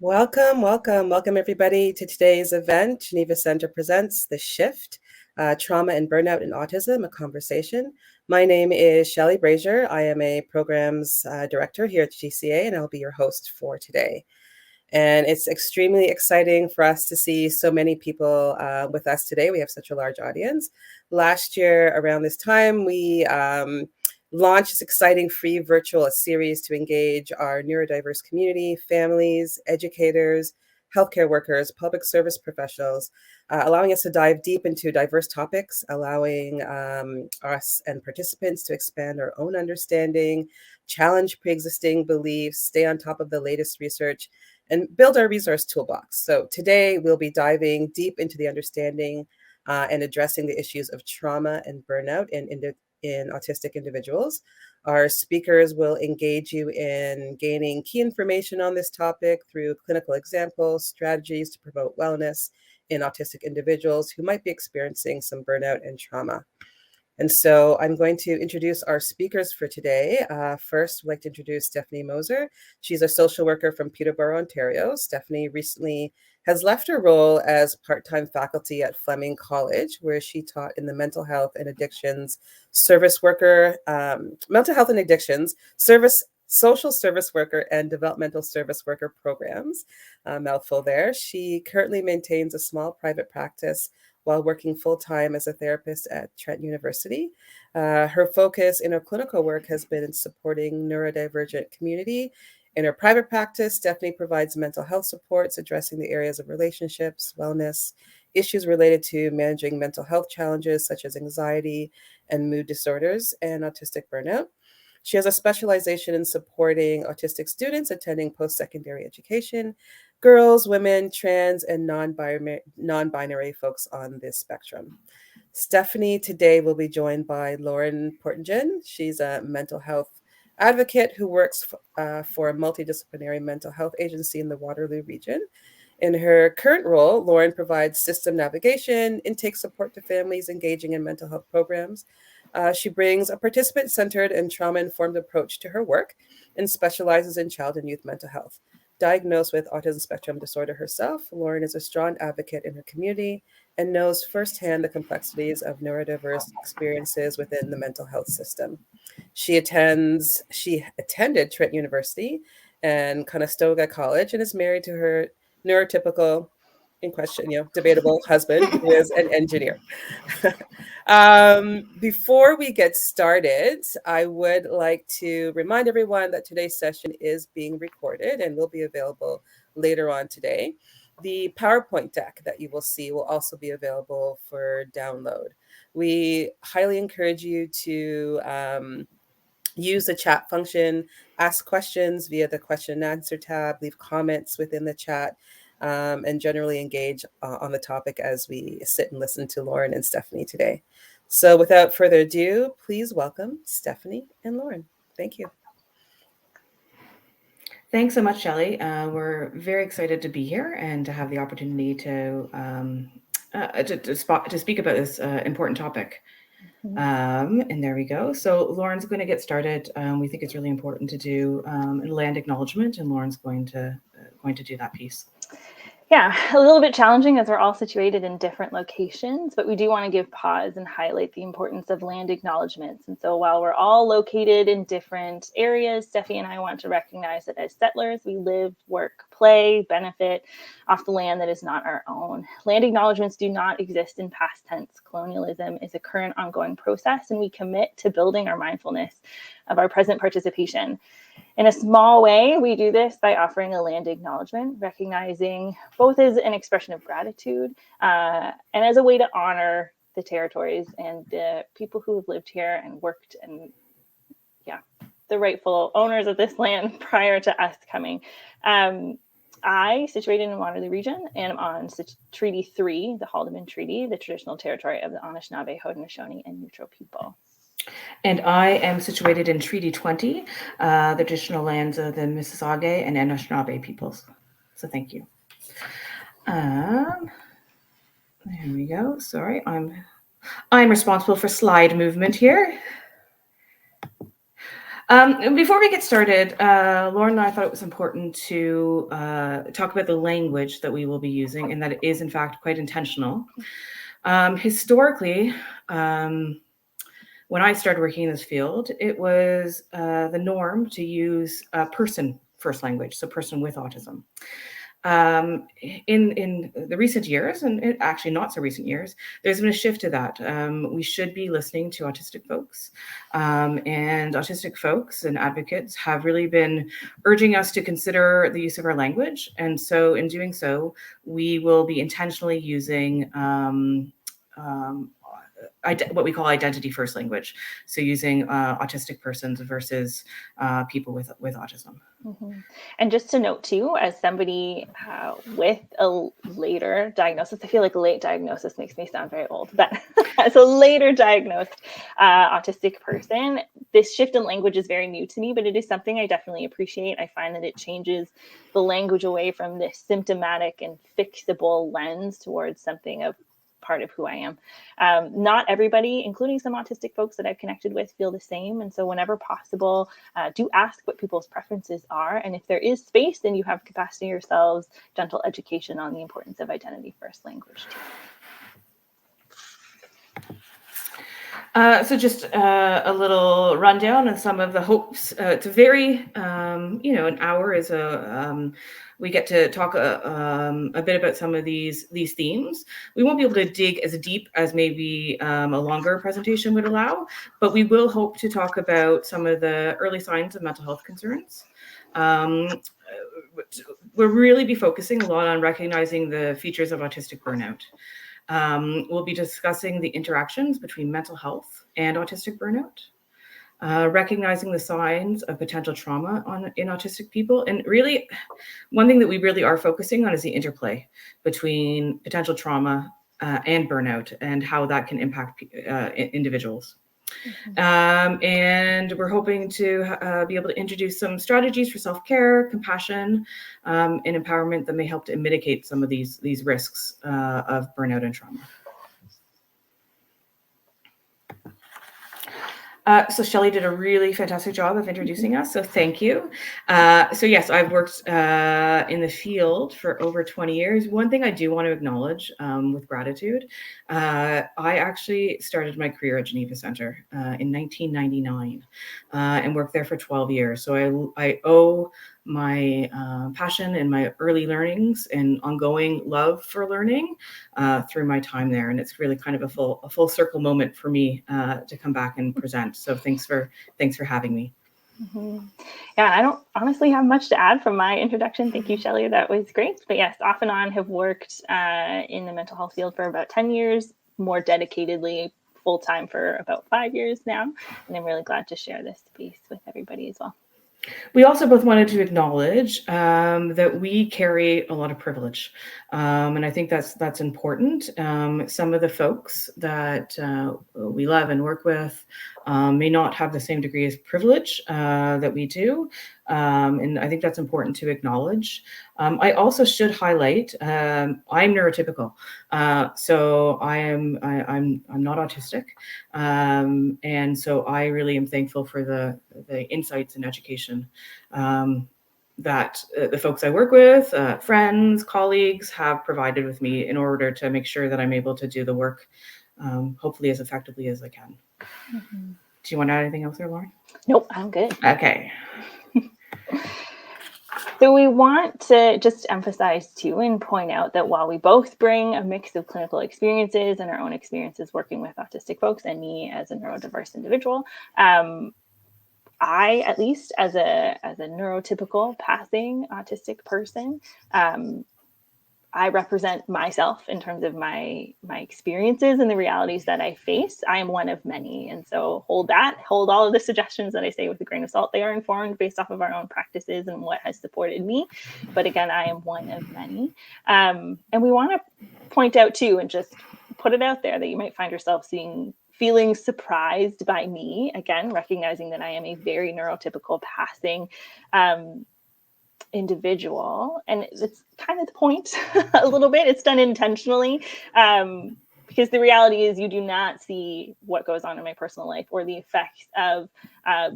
Welcome everybody to today's event. Geneva Center presents The Shift, Trauma and Burnout in Autism, a Conversation. My name is Shelley Brazier. I am a programs director here at GCA, and I'll be your host for today. And it's extremely exciting for us to see so many people with us today. We have such a large audience. Last year, around this time, we launched this exciting free virtual series to engage our neurodiverse community, families, educators, healthcare workers, public service professionals, allowing us to dive deep into diverse topics, allowing us and participants to expand our own understanding, challenge pre-existing beliefs, stay on top of the latest research, and build our resource toolbox. So today we'll be diving deep into the understanding and addressing the issues of trauma and burnout in autistic individuals. Our speakers will engage you in gaining key information on this topic through clinical examples, strategies to promote wellness in autistic individuals who might be experiencing some burnout and trauma. And so I'm going to introduce our speakers for today. First, I'd like to introduce Stephanie Moser. She's a social worker from Peterborough, Ontario. Stephanie recently has left her role as part-time faculty at Fleming College, where she taught in the mental health and addictions service worker, mental health and addictions, social service worker, and developmental service worker programs. Mouthful there. She currently maintains a small private practice while working full-time as a therapist at Trent University. Her focus in her clinical work has been in supporting neurodivergent community. In her private practice, Stephanie provides mental health supports addressing the areas of relationships, wellness, issues related to managing mental health challenges such as anxiety and mood disorders and autistic burnout. She has a specialization in supporting autistic students attending post-secondary education, girls, women, trans, and non-binary folks on this spectrum. Stephanie today will be joined by Lauren Portingen. She's a mental health advocate who works for a multidisciplinary mental health agency in the Waterloo region. In her current role, Lauren provides system navigation, intake support to families engaging in mental health programs. She brings a participant-centered and trauma-informed approach to her work and specializes in child and youth mental health. Diagnosed with autism spectrum disorder herself, Lauren is a strong advocate in her community and knows firsthand the complexities of neurodiverse experiences within the mental health system. She attended Trent University and Conestoga College and is married to her neurotypical, in question, debatable husband, who is an engineer. Before we get started, I would like to remind everyone that today's session is being recorded and will be available later on today. The PowerPoint deck that you will see will also be available for download. We highly encourage you to use the chat function, ask questions via the question and answer tab, leave comments within the chat, and generally engage on the topic as we sit and listen to Lauren and Stephanie today. So without further ado, please welcome Stephanie and Lauren. Thank you. Thanks so much, Shelley. We're very excited to be here and to have the opportunity to speak about this important topic. And there we go. So Lauren's going to get started. We think it's really important to do a land acknowledgement, and Lauren's going to do that piece. Yeah, a little bit challenging as we're all situated in different locations, but we do want to give pause and highlight the importance of land acknowledgements. And so while we're all located in different areas, Steffi and I want to recognize that as settlers, we live, work, play, benefit off the land that is not our own. Land acknowledgements do not exist in past tense. Colonialism is a current ongoing process, and we commit to building our mindfulness of our present participation. In a small way, we do this by offering a land acknowledgement, recognizing both as an expression of gratitude and as a way to honor the territories and the people who have lived here and worked and, the rightful owners of this land prior to us coming. I, situated in Waterloo region, am on Treaty 3, the Haldeman Treaty, the traditional territory of the Anishinaabe, Haudenosaunee, and Neutral people. And I am situated in Treaty 20, the traditional lands of the Mississauga and Anishinaabe peoples. So thank you. There we go. Sorry, I'm responsible for slide movement here. Before we get started, Lauren and I thought it was important to talk about the language that we will be using, and that it is in fact quite intentional. Historically, when I started working in this field, it was the norm to use person first language, so person with autism. In the recent years, and actually not so recent years, there's been a shift to that. We should be listening to autistic folks, and autistic folks and advocates have really been urging us to consider the use of our language. And so in doing so, we will be intentionally using what we call identity first language. So using autistic persons versus people with autism. Mm-hmm. And just to note too, as somebody with a later diagnosis, I feel like late diagnosis makes me sound very old, but as a later diagnosed autistic person, this shift in language is very new to me, but it is something I definitely appreciate. I find that it changes the language away from this symptomatic and fixable lens towards something of part of who I am. Not everybody, including some autistic folks that I've connected with, feel the same. And so whenever possible, do ask what people's preferences are. And if there is space, then you have capacity yourselves, gentle education on the importance of identity first language too. So just a little rundown on some of the hopes. To vary, an hour is we get to talk a bit about some of these themes. We won't be able to dig as deep as maybe a longer presentation would allow, but we will hope to talk about some of the early signs of mental health concerns. We'll really be focusing a lot on recognizing the features of autistic burnout. We'll be discussing the interactions between mental health and autistic burnout, recognizing the signs of potential trauma in autistic people. And really, one thing that we really are focusing on is the interplay between potential trauma and burnout and how that can impact individuals. Mm-hmm. And we're hoping to be able to introduce some strategies for self-care, compassion, and empowerment that may help to mitigate some of these risks of burnout and trauma. So Shelley did a really fantastic job of introducing us, so thank you. So yes, I've worked in the field for over 20 years. One thing I do want to acknowledge with gratitude, I actually started my career at Geneva Center in 1999 and worked there for 12 years. So I owe my passion and my early learnings and ongoing love for learning through my time there. And it's really kind of a full circle moment for me to come back and present. So thanks for having me. Mm-hmm. Yeah, I don't honestly have much to add from my introduction. Thank you, Shelley. That was great. But yes, off and on have worked in the mental health field for about 10 years, more dedicatedly full-time for about 5 years now. And I'm really glad to share this space with everybody as well. We also both wanted to acknowledge that we carry a lot of privilege, and I think that's important. Some of the folks that we love and work with may not have the same degree of privilege that we do, and I think that's important to acknowledge. I also should highlight I'm neurotypical, so I'm not autistic, and so I really am thankful for the insights and education that the folks I work with, friends, colleagues have provided with me in order to make sure that I'm able to do the work hopefully as effectively as I can. Mm-hmm. Do you want to add anything else there, Lauren? Nope, I'm good. Okay. So we want to just emphasize too and point out that while we both bring a mix of clinical experiences and our own experiences working with autistic folks, and me as a neurodiverse individual, I, at least as a neurotypical passing autistic person, I represent myself in terms of my experiences and the realities that I face. I am one of many. And so hold all of the suggestions that I say with a grain of salt. They are informed based off of our own practices and what has supported me. But again, I am one of many. And we want to point out too, and just put it out there that you might find yourself feeling surprised by me, again, recognizing that I am a very neurotypical passing individual. And it's kind of the point a little bit. It's done intentionally because the reality is you do not see what goes on in my personal life or the effects of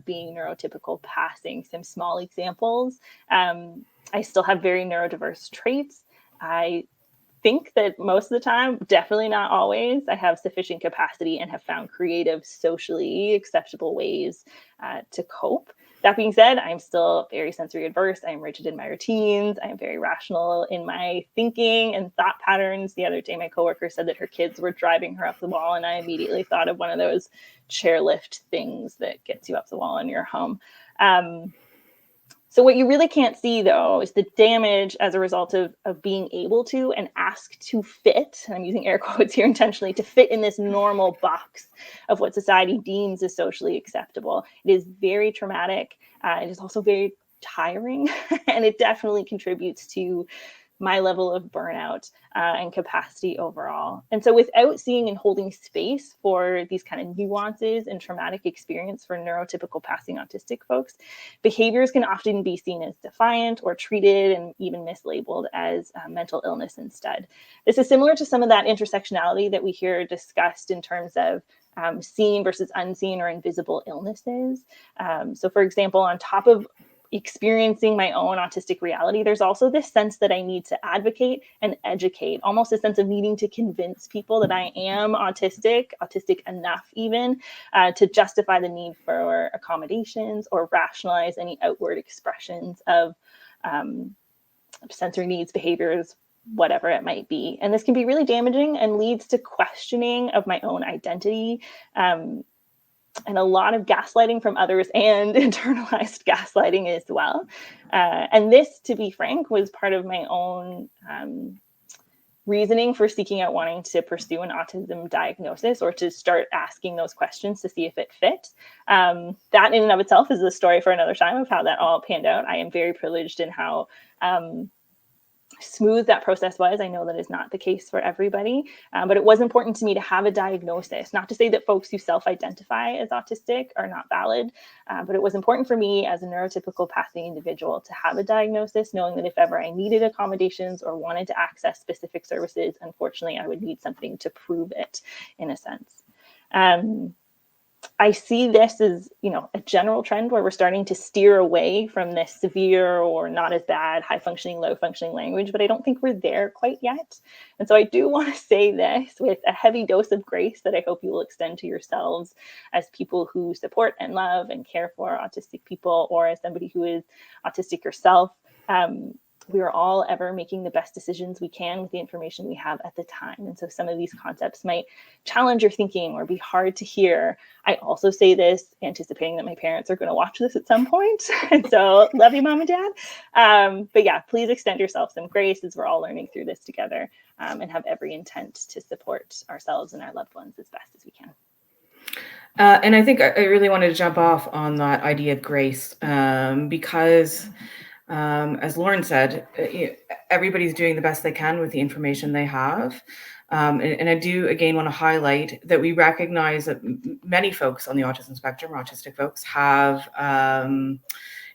being neurotypical passing. Some small examples. I still have very neurodiverse traits. I think that most of the time, definitely not always, I have sufficient capacity and have found creative, socially acceptable ways to cope. That being said, I'm still very sensory adverse. I'm rigid in my routines. I'm very rational in my thinking and thought patterns. The other day, my coworker said that her kids were driving her up the wall, and I immediately thought of one of those chairlift things that gets you up the wall in your home. So what you really can't see, though, is the damage as a result of being able to and asked to fit, and I'm using air quotes here intentionally, to fit in this normal box of what society deems as socially acceptable. It is very traumatic. It is also very tiring, and it definitely contributes to my level of burnout and capacity overall. And so without seeing and holding space for these kind of nuances and traumatic experience for neurotypical passing autistic folks, behaviors can often be seen as defiant or treated and even mislabeled as mental illness instead. This is similar to some of that intersectionality that we hear discussed in terms of seen versus unseen or invisible illnesses. So for example, on top of experiencing my own autistic reality, there's also this sense that I need to advocate and educate, almost a sense of needing to convince people that I am autistic enough even to justify the need for accommodations or rationalize any outward expressions of sensory needs, behaviors, whatever it might be. And this can be really damaging and leads to questioning of my own identity, and a lot of gaslighting from others and internalized gaslighting as well. And this, to be frank, was part of my own reasoning for seeking out wanting to pursue an autism diagnosis or to start asking those questions to see if it fit. That in and of itself is a story for another time of how that all panned out. I am very privileged in how smooth that process was. I know that is not the case for everybody, but it was important to me to have a diagnosis. Not to say that folks who self-identify as autistic are not valid, but it was important for me as a neurotypical passing individual to have a diagnosis, knowing that if ever I needed accommodations or wanted to access specific services, unfortunately, I would need something to prove it in a sense. I see this as, a general trend where we're starting to steer away from this severe or not as bad, high functioning, low functioning language, but I don't think we're there quite yet. And so I do want to say this with a heavy dose of grace that I hope you will extend to yourselves as people who support and love and care for autistic people, or as somebody who is autistic yourself. We are all ever making the best decisions we can with the information we have at the time. And so some of these concepts might challenge your thinking or be hard to hear. I also say this anticipating that my parents are going to watch this at some point. And so love you, Mom and Dad. But yeah, please extend yourself some grace as we're all learning through this together, and have every intent to support ourselves and our loved ones as best as we can. And I think I really wanted to jump off on that idea of grace, because as Lauren said, everybody's doing the best they can with the information they have. And I do, again, want to highlight that we recognize that many folks on the autism spectrum, autistic folks, have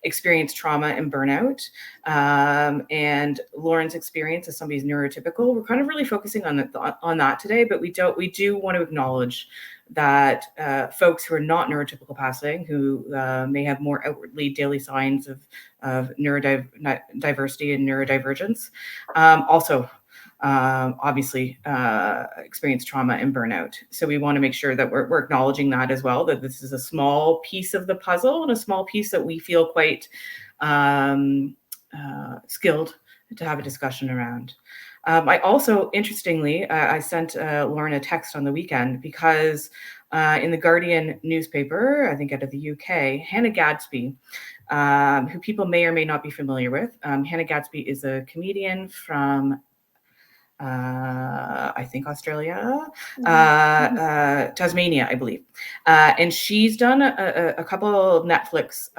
experienced trauma and burnout. And Lauren's experience as somebody who's neurotypical, we're kind of really focusing on that today, but we do want to acknowledge that folks who are not neurotypical passing, who may have more outwardly daily signs of neurodiversity and neurodivergence, also obviously experience trauma and burnout. So we want to make sure that we're acknowledging that as well, that this is a small piece of the puzzle and a small piece that we feel quite skilled to have a discussion around. I also, interestingly, I sent Lauren a text on the weekend because in the Guardian newspaper, I think out of the UK, Hannah Gadsby, who people may or may not be familiar with. Hannah Gadsby is a comedian from, I think, Australia, Tasmania, I believe. And she's done a couple of Netflix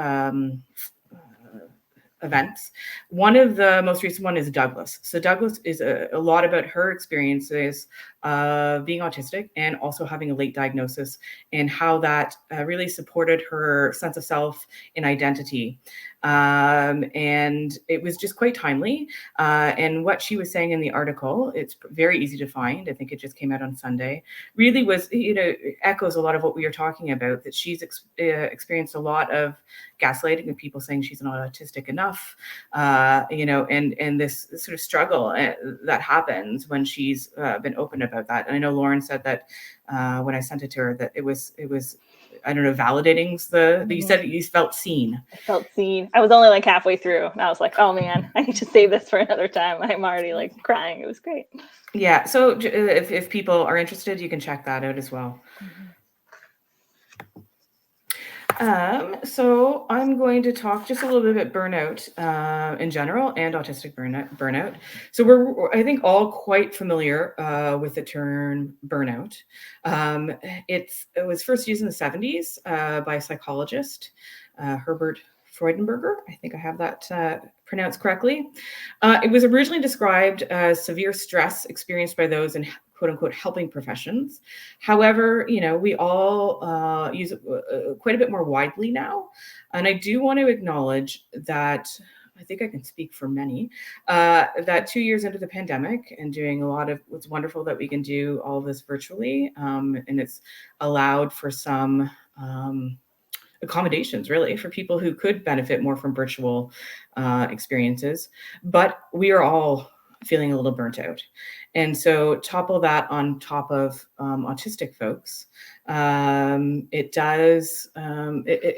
events. One of the most recent one is Douglas. So Douglas is a lot about her experiences of being autistic and also having a late diagnosis, and how that really supported her sense of self and identity. And it was just quite timely. And what she was saying in the article, it's very easy to find. I think it just came out on Sunday. Really was, echoes a lot of what we were talking about, that she's experienced a lot of gaslighting and people saying she's not autistic enough, and this sort of struggle that happens when she's been open about that. And I know Lauren said that when I sent it to her, that it was I don't know, validating you said you felt seen. I felt seen. I was only like halfway through and I was like, oh man, I need to save this for another time. I'm already like crying. It was great. Yeah. So if people are interested, you can check that out as well. So I'm going to talk just a little bit about burnout in general and autistic burnout. So we're, I think, all quite familiar with the term burnout. It was first used in the 70s by a psychologist, Herbert Freudenberger. I think I have that pronounced correctly. It was originally described as severe stress experienced by those in quote unquote helping professions. However, we all use it quite a bit more widely now. And I do want to acknowledge that I think I can speak for many, that 2 years into the pandemic and doing a lot of, it's wonderful that we can do all of this virtually. And it's allowed for some accommodations really for people who could benefit more from virtual experiences, but we are all feeling a little burnt out. And so topple that on top of autistic folks, it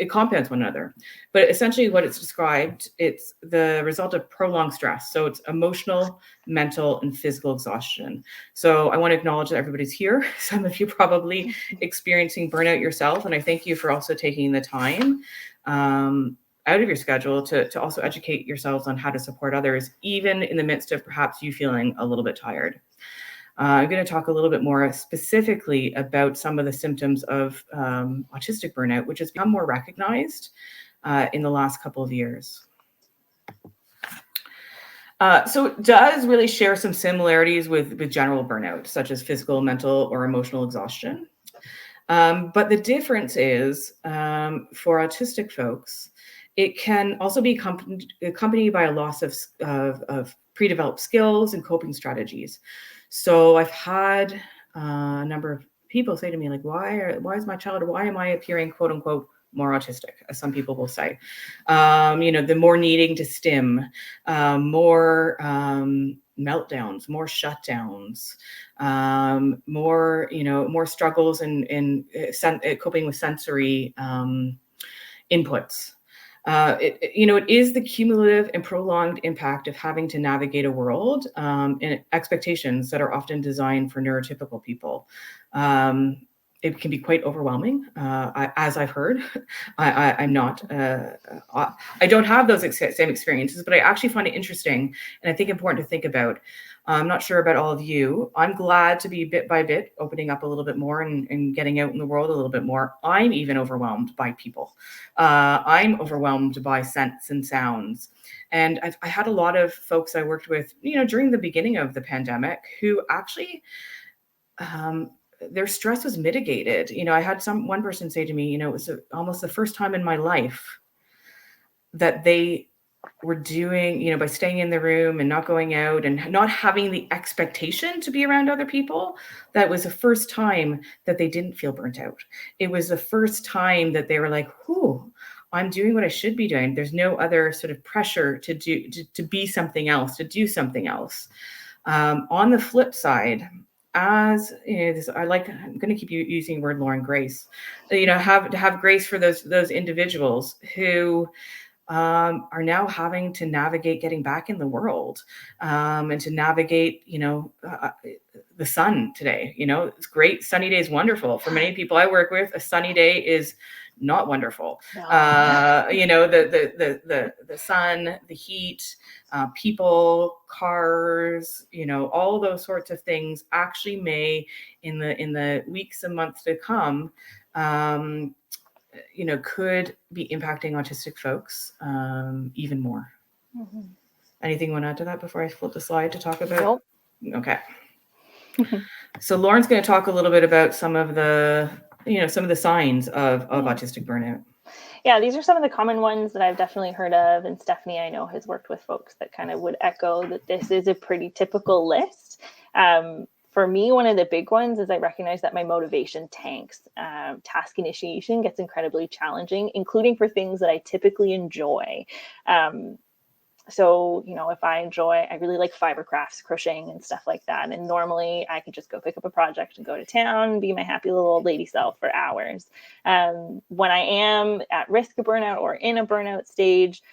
compounds one another. But essentially what it's described, it's the result of prolonged stress. So it's emotional, mental, and physical exhaustion. So I want to acknowledge that everybody's here. Some of you probably experiencing burnout yourself. And I thank you for also taking the time out of your schedule to also educate yourselves on how to support others, even in the midst of perhaps you feeling a little bit tired. I'm going to talk a little bit more specifically about some of the symptoms of autistic burnout, which has become more recognized in the last couple of years. So it does really share some similarities with general burnout, such as physical, mental, or emotional exhaustion. But the difference is for autistic folks, it can also be accompanied by a loss of pre-developed skills and coping strategies. So I've had a number of people say to me, like, why is my child, or why am I appearing, quote unquote, more autistic, as some people will say? The more needing to stim, more meltdowns, more shutdowns, more struggles in coping with sensory inputs. It is the cumulative and prolonged impact of having to navigate a world and expectations that are often designed for neurotypical people. It can be quite overwhelming, as I've heard. I'm not, I don't have those same experiences, but I actually find it interesting and I think important to think about. I'm not sure about all of you. I'm glad to be bit by bit opening up a little bit more and getting out in the world a little bit more. I'm even overwhelmed by people. I'm overwhelmed by scents and sounds. And I had a lot of folks I worked with, during the beginning of the pandemic who actually, their stress was mitigated. I had one person say to me, it was almost the first time in my life that they were doing, by staying in the room and not going out and not having the expectation to be around other people. That was the first time that they didn't feel burnt out. It was the first time that they were like, whew, I'm doing what I should be doing. There's no other sort of pressure to be something else, to do something else. On the flip side, I'm going to keep using the word Lauren, grace, have grace for those individuals who are now having to navigate getting back in the world and to navigate, the sun today. It's great. Sunny day is wonderful. For many people I work with, a sunny day is not wonderful. No. The sun, the heat, people, cars, all those sorts of things actually may in the weeks and months to come, could be impacting autistic folks even more. Mm-hmm. Anything you want to add to that before I flip the slide to talk about? Nope. Okay. So Lauren's going to talk a little bit about some of the signs of autistic burnout. Yeah, these are some of the common ones that I've definitely heard of. And Stephanie, I know, has worked with folks that kind of would echo that this is a pretty typical list. For me, one of the big ones is I recognize that my motivation tanks. Task initiation gets incredibly challenging, including for things that I typically enjoy. So, if I really like fiber crafts, crocheting and stuff like that. And normally I could just go pick up a project and go to town, be my happy little old lady self for hours. When I am at risk of burnout or in a burnout stage,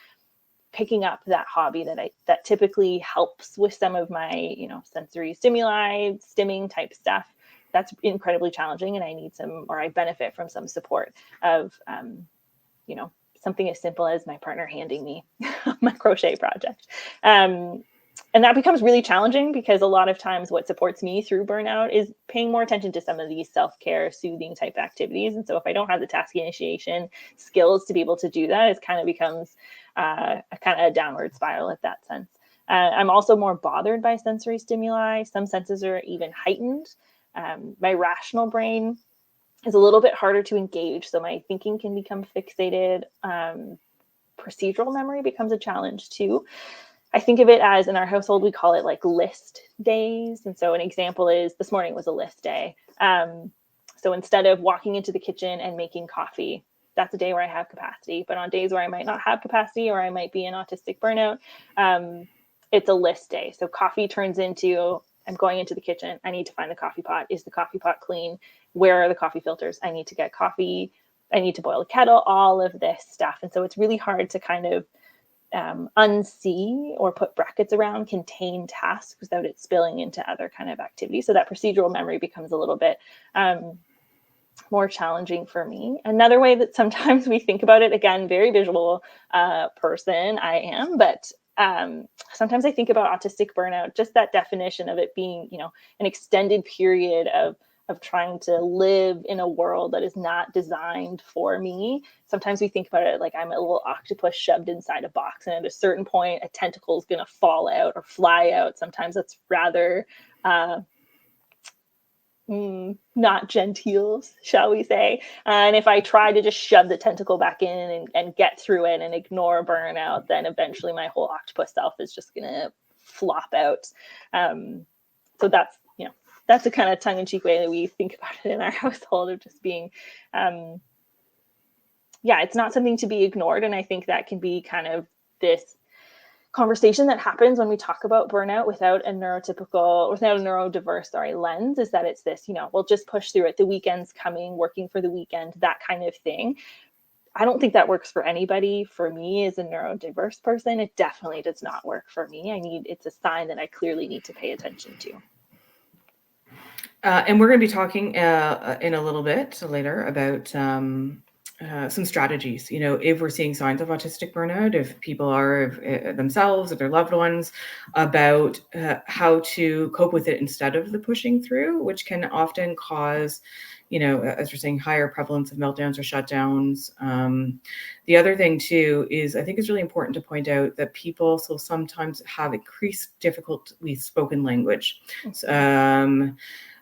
picking up that hobby that typically helps with some of my, sensory stimuli, stimming type stuff, that's incredibly challenging. And I benefit from some support of, something as simple as my partner handing me my crochet project. And that becomes really challenging because a lot of times what supports me through burnout is paying more attention to some of these self-care, soothing type activities. And so if I don't have the task initiation skills to be able to do that, it kind of becomes a downward spiral at that sense. I'm also more bothered by sensory stimuli. Some senses are even heightened. My rational brain is a little bit harder to engage. So my thinking can become fixated. Procedural memory becomes a challenge too. I think of it as, in our household, we call it like list days. And so an example is this morning was a list day. So instead of walking into the kitchen and making coffee, that's a day where I have capacity. But on days where I might not have capacity or I might be in autistic burnout, it's a list day. So coffee turns into, I'm going into the kitchen. I need to find the coffee pot. Is the coffee pot clean? Where are the coffee filters? I need to get coffee. I need to boil a kettle, all of this stuff. And so it's really hard to kind of unsee or put brackets around contained tasks without it spilling into other kind of activities. So that procedural memory becomes a little bit more challenging for me. Another way that sometimes we think about it, again, very visual person I am, but sometimes I think about autistic burnout, just that definition of it being, an extended period of trying to live in a world that is not designed for me. Sometimes we think about it like I'm a little octopus shoved inside a box, and at a certain point, a tentacle is going to fall out or fly out. Sometimes that's rather not genteel, shall we say. And if I try to just shove the tentacle back in and get through it and ignore burnout, then eventually my whole octopus self is just going to flop out. So that's a kind of tongue-in-cheek way that we think about it in our household, of just being, it's not something to be ignored. And I think that can be kind of this conversation that happens when we talk about burnout without a neurodiverse lens, is that it's this, we'll just push through it. The weekend's coming, working for the weekend, that kind of thing. I don't think that works for anybody. For me as a neurodiverse person, it definitely does not work for me. It's a sign that I clearly need to pay attention to. And we're going to be talking in a little bit later about some strategies. If we're seeing signs of autistic burnout, if people are themselves or their loved ones, about how to cope with it instead of the pushing through, which can often cause, as we're saying, higher prevalence of meltdowns or shutdowns. The other thing too is, I think it's really important to point out that people sometimes have increased difficulty with spoken language.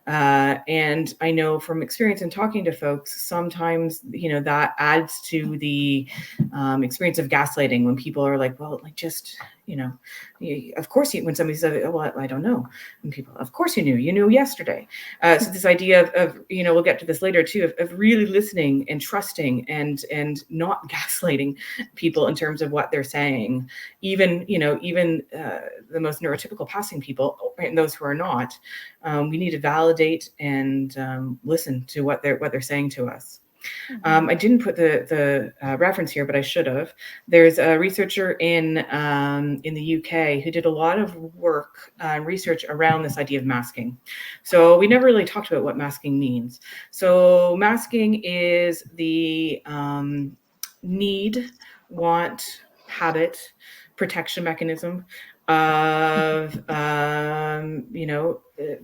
And I know from experience in talking to folks, sometimes, that adds to the experience of gaslighting, when people are like, well, of course, when somebody says, oh, well, I don't know. And people, of course you knew yesterday. So this idea of we'll get to this later too, of really listening and trusting and not gaslighting people in terms of what they're saying. Even the most neurotypical passing people and those who are not, we need to validate and listen to what they're saying to us. I didn't put the reference here, but I should have. There's a researcher in the UK who did a lot of work and research around this idea of masking. So we never really talked about what masking means. So masking is the need, want, habit, protection mechanism of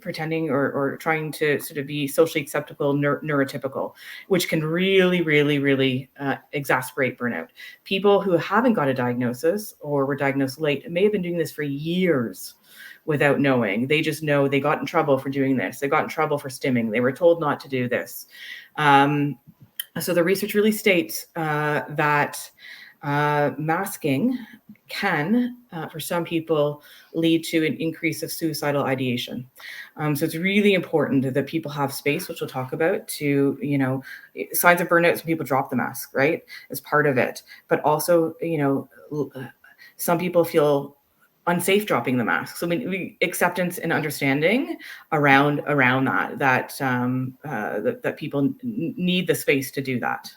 pretending or trying to sort of be socially acceptable, neurotypical, which can really, really, really exacerbate burnout. People who haven't got a diagnosis or were diagnosed late may have been doing this for years without knowing. They just know they got in trouble for doing this. They got in trouble for stimming. They were told not to do this. So the research really states that masking can, for some people, lead to an increase of suicidal ideation. So it's really important that people have space, which we'll talk about, to, signs of burnout, some people drop the mask, right, as part of it. But also, some people feel unsafe dropping the mask. So we acceptance and understanding around that people need the space to do that.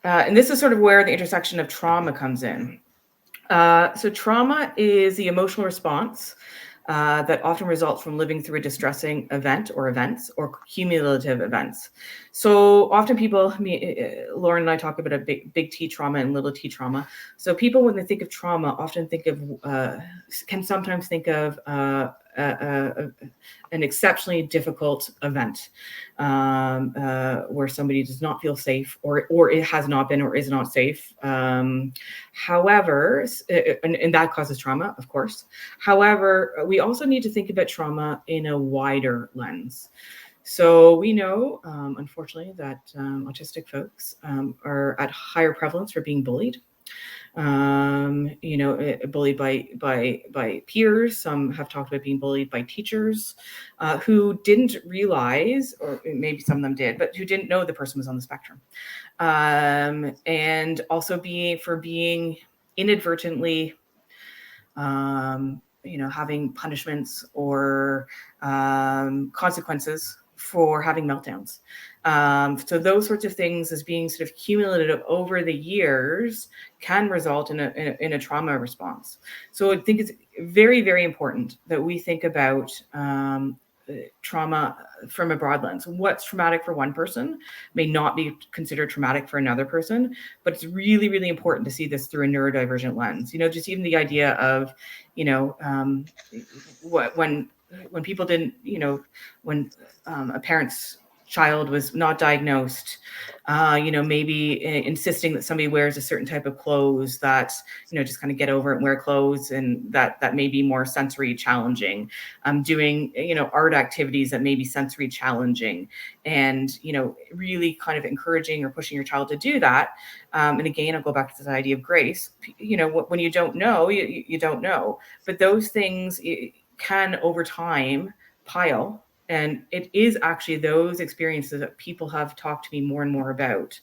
And this is sort of where the intersection of trauma comes in. So trauma is the emotional response that often results from living through a distressing event or events or cumulative events. So often people, Lauren and I talk about a big T trauma and little t trauma. So people, when they think of trauma, often can sometimes think of an exceptionally difficult event where somebody does not feel safe, or it has not been or is not safe. However, and that causes trauma, of course. However, we also need to think about trauma in a wider lens. So we know, unfortunately, that autistic folks are at higher prevalence for being bullied. Bullied by peers. Some have talked about being bullied by teachers who didn't realize, or maybe some of them did, but who didn't know the person was on the spectrum. And also being inadvertently, having punishments or consequences for having meltdowns. So those sorts of things, as being sort of cumulative over the years, can result in a trauma response. So I think it's very, very important that we think about trauma from a broad lens. What's traumatic for one person may not be considered traumatic for another person, but it's really, really important to see this through a neurodivergent lens. Just even the idea of, when people didn't, when a parent's child was not diagnosed, maybe insisting that somebody wears a certain type of clothes that, just kind of get over it and wear clothes, and that may be more sensory challenging. Doing, art activities that may be sensory challenging, and, really kind of encouraging or pushing your child to do that. And again, I'll go back to this idea of grace. When you don't know, you don't know. But those things can, over time, pile. And it is actually those experiences that people have talked to me more and more about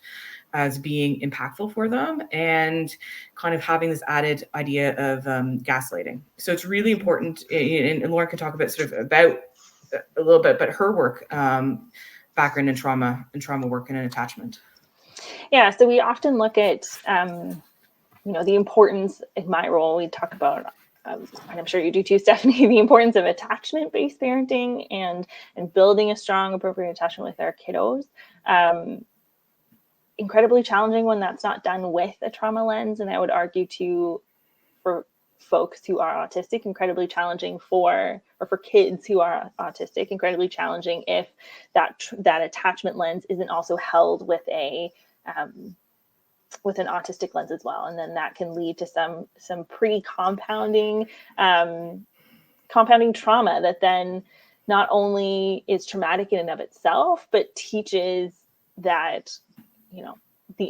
as being impactful for them, and kind of having this added idea of gaslighting. So it's really important, and Lauren can talk about about a little bit, but her work, background in trauma work and in attachment. Yeah, so we often look at, the importance, in my role, we talk about, and I'm sure you do too, Stephanie, the importance of attachment-based parenting and building a strong, appropriate attachment with our kiddos. Incredibly challenging when that's not done with a trauma lens. And I would argue for folks who are autistic, incredibly challenging or for kids who are autistic, incredibly challenging if that attachment lens isn't also held with with an autistic lens as well. And then that can lead to some pretty compounding trauma that then not only is traumatic in and of itself, but teaches that, the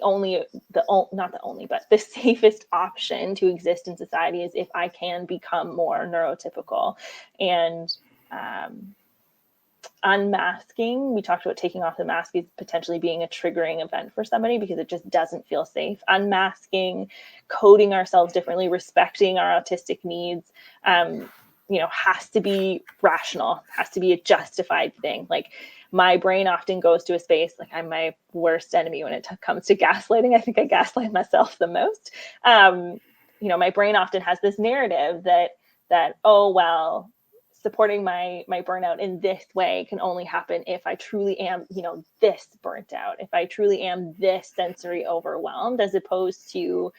safest option to exist in society is if I can become more neurotypical. And unmasking, we talked about taking off the mask is potentially being a triggering event for somebody because it just doesn't feel safe. Unmasking, coding ourselves differently, respecting our autistic needs, has to be rational, has to be a justified thing. Like, my brain often goes to a space, like, I'm my worst enemy when it comes to gaslighting. I think I gaslight myself the most. My brain often has this narrative that, oh, well, supporting my burnout in this way can only happen if I truly am, this burnt out, if I truly am this sensory overwhelmed, as opposed to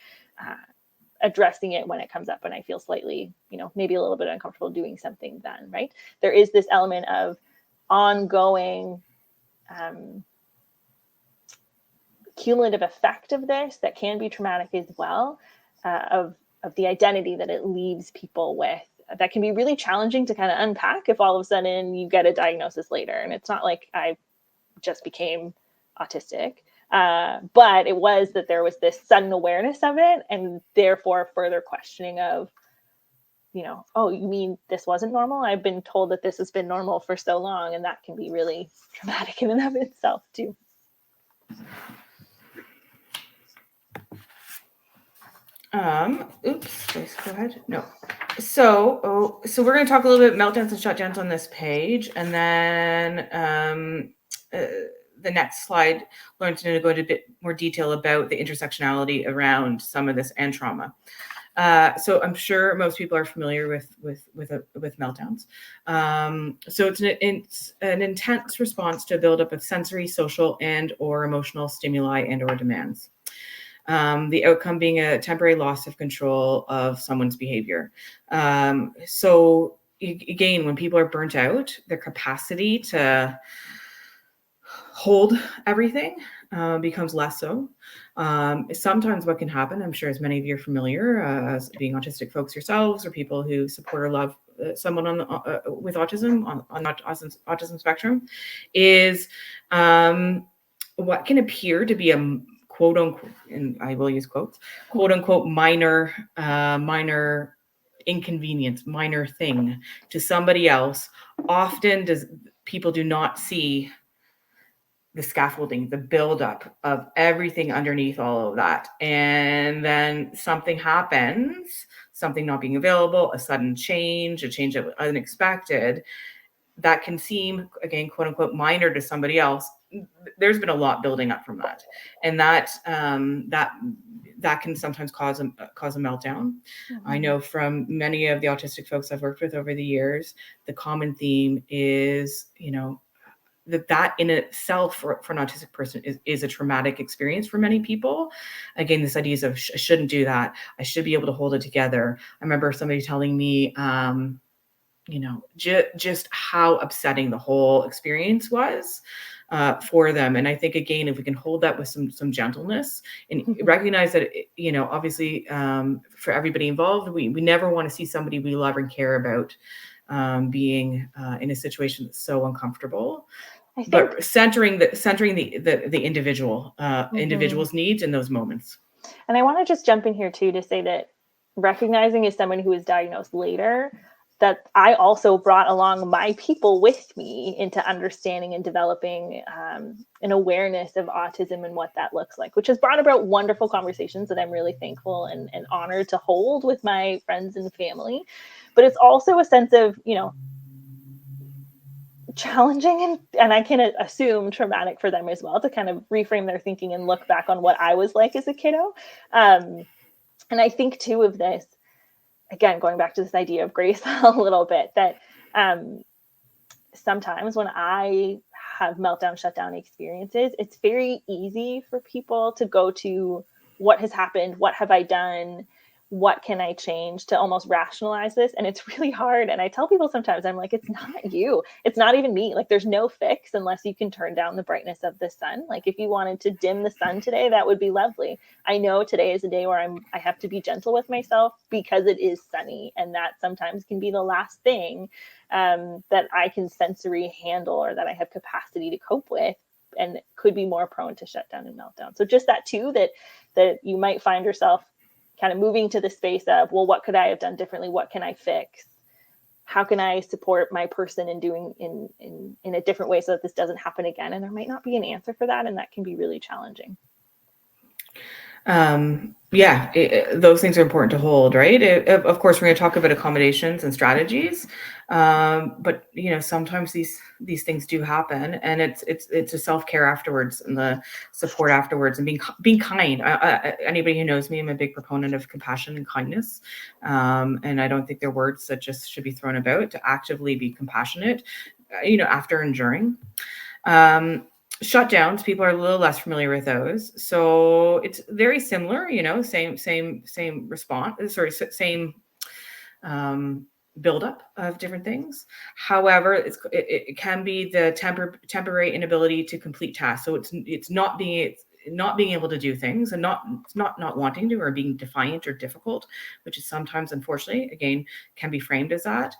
addressing it when it comes up and I feel slightly, maybe a little bit uncomfortable doing something then, right? There is this element of ongoing cumulative effect of this that can be traumatic as well, of the identity that it leaves people with, that can be really challenging to kind of unpack if all of a sudden you get a diagnosis later. And it's not like I just became autistic. But it was that there was this sudden awareness of it, and therefore further questioning of, oh, you mean this wasn't normal? I've been told that this has been normal for so long, and that can be really traumatic in and of itself too. Oops, please go ahead. No. So we're going to talk a little bit meltdowns and shutdowns on this page, and then the next slide, Lauren's going to go into a bit more detail about the intersectionality around some of this and trauma. So I'm sure most people are familiar with meltdowns. So it's an intense response to a buildup of sensory, social, and or emotional stimuli and or demands. The outcome being a temporary loss of control of someone's behavior. So again, when people are burnt out, their capacity to hold everything becomes less so. Sometimes what can happen, I'm sure as many of you are familiar, as being autistic folks yourselves or people who support or love someone with autism on autism spectrum, is what can appear to be a quote unquote, and I will use quotes, quote unquote minor inconvenience, minor thing to somebody else. Often people do not see the scaffolding, the buildup of everything underneath all of that. And then something happens, something not being available, a sudden change, a change that was unexpected, that can seem, again, quote unquote, minor to somebody else. There's been a lot building up from that. And that can sometimes cause a meltdown. Mm-hmm. I know from many of the autistic folks I've worked with over the years, the common theme is, that in itself for an autistic person is a traumatic experience for many people. Again, this idea of I shouldn't do that. I should be able to hold it together. I remember somebody telling me, just how upsetting the whole experience was for them. And I think, again, if we can hold that with some gentleness and recognize that, obviously for everybody involved, we never want to see somebody we love and care about being in a situation that's so uncomfortable. But centering the individual, individual's needs in those moments. And I want to just jump in here too to say that recognizing as someone who was diagnosed later, that I also brought along my people with me into understanding and developing an awareness of autism and what that looks like, which has brought about wonderful conversations that I'm really thankful and honored to hold with my friends and family. But it's also a sense of, challenging and I can assume traumatic for them as well, to kind of reframe their thinking and look back on what I was like as a kiddo. And I think too of this, again, going back to this idea of grace a little bit, that sometimes when I have meltdown, shutdown experiences, it's very easy for people to go to what has happened, what have I done, what can I change, to almost rationalize this. And it's really hard. And I tell people sometimes, I'm like, it's not you. It's not even me. Like, there's no fix unless you can turn down the brightness of the sun. Like, if you wanted to dim the sun today, that would be lovely. I know today is a day where I have to be gentle with myself because it is sunny. And that sometimes can be the last thing that I can sensory handle or that I have capacity to cope with, and could be more prone to shutdown and meltdown. So just that too, that you might find yourself kind of moving to the space of, well, what could I have done differently? What can I fix? How can I support my person in doing in a different way so that this doesn't happen again? And there might not be an answer for that. And that can be really challenging. Those things are important to hold, right? Of course, we're going to talk about accommodations and strategies, but sometimes these things do happen, and it's a self-care afterwards and the support afterwards, and being kind. Anybody who knows me, I'm a big proponent of compassion and kindness, and I don't think they're words that just should be thrown about. To actively be compassionate, after enduring. Shutdowns, people are a little less familiar with those. So it's very similar, same response, same buildup of different things. However, it can be the temporary inability to complete tasks. So it's not being able to do things, and not wanting to, or being defiant or difficult, which is sometimes, unfortunately, again, can be framed as that.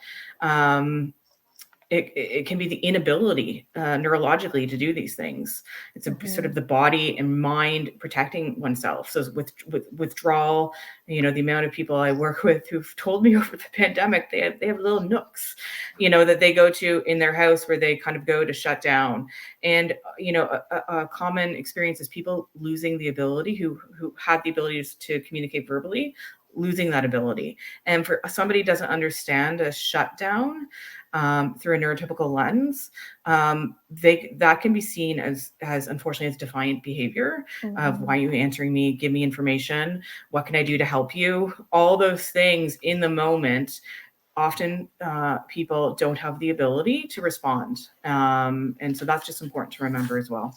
it can be the inability neurologically to do these things. It's a sort of the body and mind protecting oneself. So with withdrawal, the amount of people I work with who've told me over the pandemic, they have little nooks, that they go to in their house where they kind of go to shut down. And, a common experience is people losing the ability who had the ability to communicate verbally, losing that ability. And for somebody who doesn't understand a shutdown through a neurotypical lens, that can be seen as unfortunately as defiant behavior of why are you answering me? Give me information. What can I do to help you? All those things in the moment. Often people don't have the ability to respond. And so that's just important to remember as well.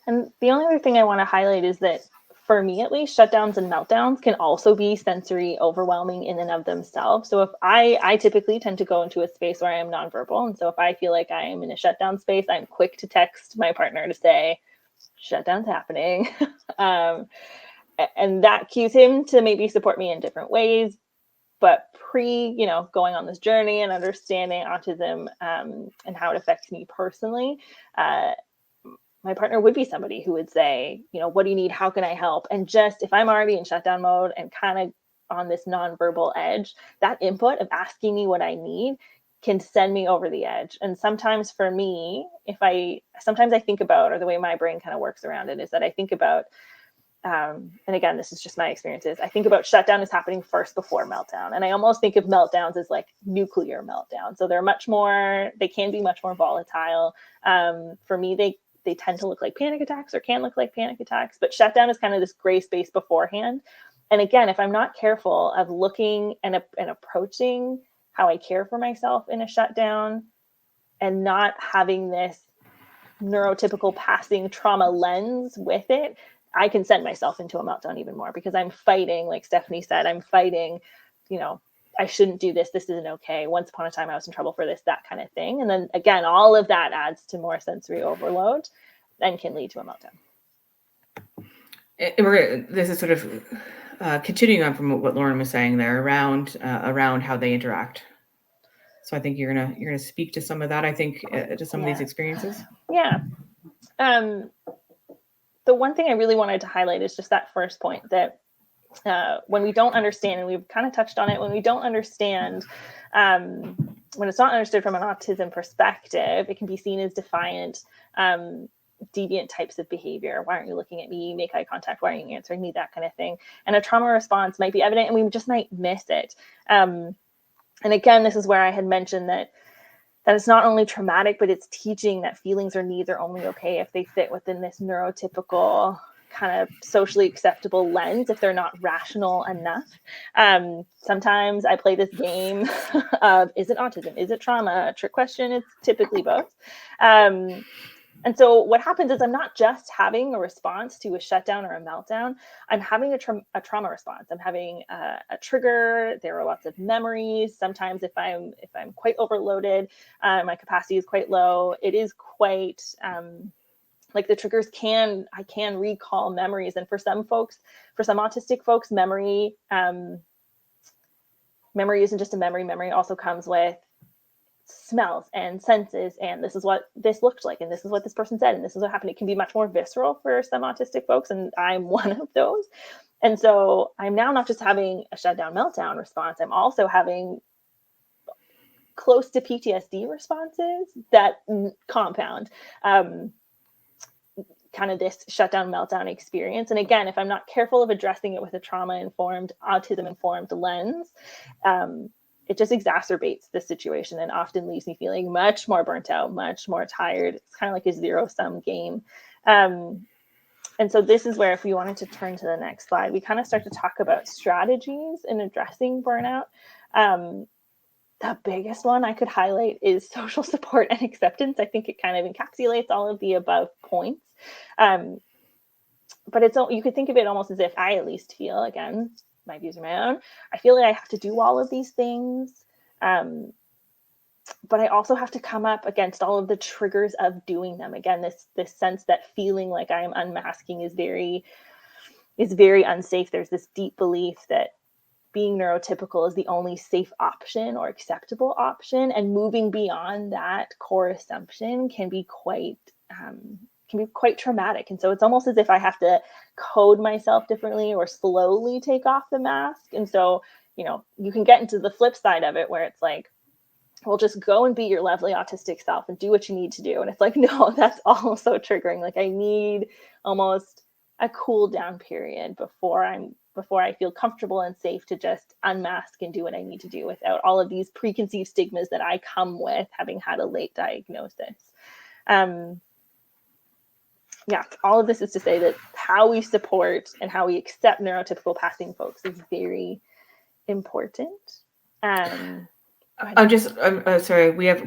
And the only other thing I want to highlight is that for me, at least, shutdowns and meltdowns can also be sensory overwhelming in and of themselves. So if I typically tend to go into a space where I am nonverbal. And so if I feel like I am in a shutdown space, I'm quick to text my partner to say, shutdown's happening. And that cues him to maybe support me in different ways. But going on this journey and understanding autism and how it affects me personally, my partner would be somebody who would say, what do you need? How can I help? And just if I'm already in shutdown mode and kind of on this nonverbal edge, that input of asking me what I need can send me over the edge. And sometimes for me, sometimes I think about, or the way my brain kind of works around it is that I think about, and again, this is just my experiences, I think about shutdown as happening first before meltdown. And I almost think of meltdowns as like nuclear meltdown. So they can be much more volatile. For me, they tend to look like panic attacks or can look like panic attacks, but shutdown is kind of this gray space beforehand. And again, if I'm not careful of looking and approaching how I care for myself in a shutdown and not having this neurotypical passing trauma lens with it, I can send myself into a meltdown even more because I'm fighting, like Stephanie said, I'm fighting, I shouldn't do this. This isn't okay. Once upon a time, I was in trouble for this, that kind of thing. And then again, all of that adds to more sensory overload and can lead to a meltdown. This is sort of continuing on from what Lauren was saying there around how they interact. So I think you're gonna speak to some of that. I think to some of these experiences. Yeah. The one thing I really wanted to highlight is just that first point that when we don't understand, and we've kind of touched on it, when we don't understand, when it's not understood from an autism perspective, it can be seen as defiant, deviant types of behavior. Why aren't you looking at me? Make eye contact. Why aren't you answering me? That kind of thing. And a trauma response might be evident and we just might miss it. And again, this is where I had mentioned that it's not only traumatic, but it's teaching that feelings or needs are only okay if they fit within this neurotypical kind of socially acceptable lens, if they're not rational enough. Sometimes I play this game of, is it autism? Is it trauma? A trick question. It's typically both. And so what happens is I'm not just having a response to a shutdown or a meltdown. I'm having a trauma response. I'm having a trigger. There are lots of memories. Sometimes if I'm quite overloaded, my capacity is quite low. It is quite like the triggers I can recall memories. And for some autistic folks, memory isn't just a memory. Memory also comes with smells and senses, and this is what this looked like, and this is what this person said, and this is what happened. It can be much more visceral for some autistic folks, and I'm one of those. And so I'm now not just having a shutdown meltdown response, I'm also having close to PTSD responses that compound kind of this shutdown meltdown experience. And again, if I'm not careful of addressing it with a trauma-informed, autism-informed lens, it just exacerbates the situation and often leaves me feeling much more burnt out, much more tired. It's kind of like a zero-sum game. And so this is where, if we wanted to turn to the next slide, we kind of start to talk about strategies in addressing burnout. The biggest one I could highlight is social support and acceptance. I think it kind of encapsulates all of the above points. But you could think of it almost as if I at least feel, again, my views are my own, I feel like I have to do all of these things. But I also have to come up against all of the triggers of doing them. Again, this sense that feeling like I am unmasking is very unsafe. There's this deep belief that being neurotypical is the only safe option or acceptable option, and moving beyond that core assumption can be quite traumatic. And so it's almost as if I have to code myself differently or slowly take off the mask. And so, you can get into the flip side of it where it's like, well, just go and be your lovely autistic self and do what you need to do. And it's like, no, that's also triggering. Like, I need almost a cool down period before I feel comfortable and safe to just unmask and do what I need to do without all of these preconceived stigmas that I come with having had a late diagnosis. All of this is to say that how we support and how we accept neurotypical passing folks is very important. I'm sorry. We have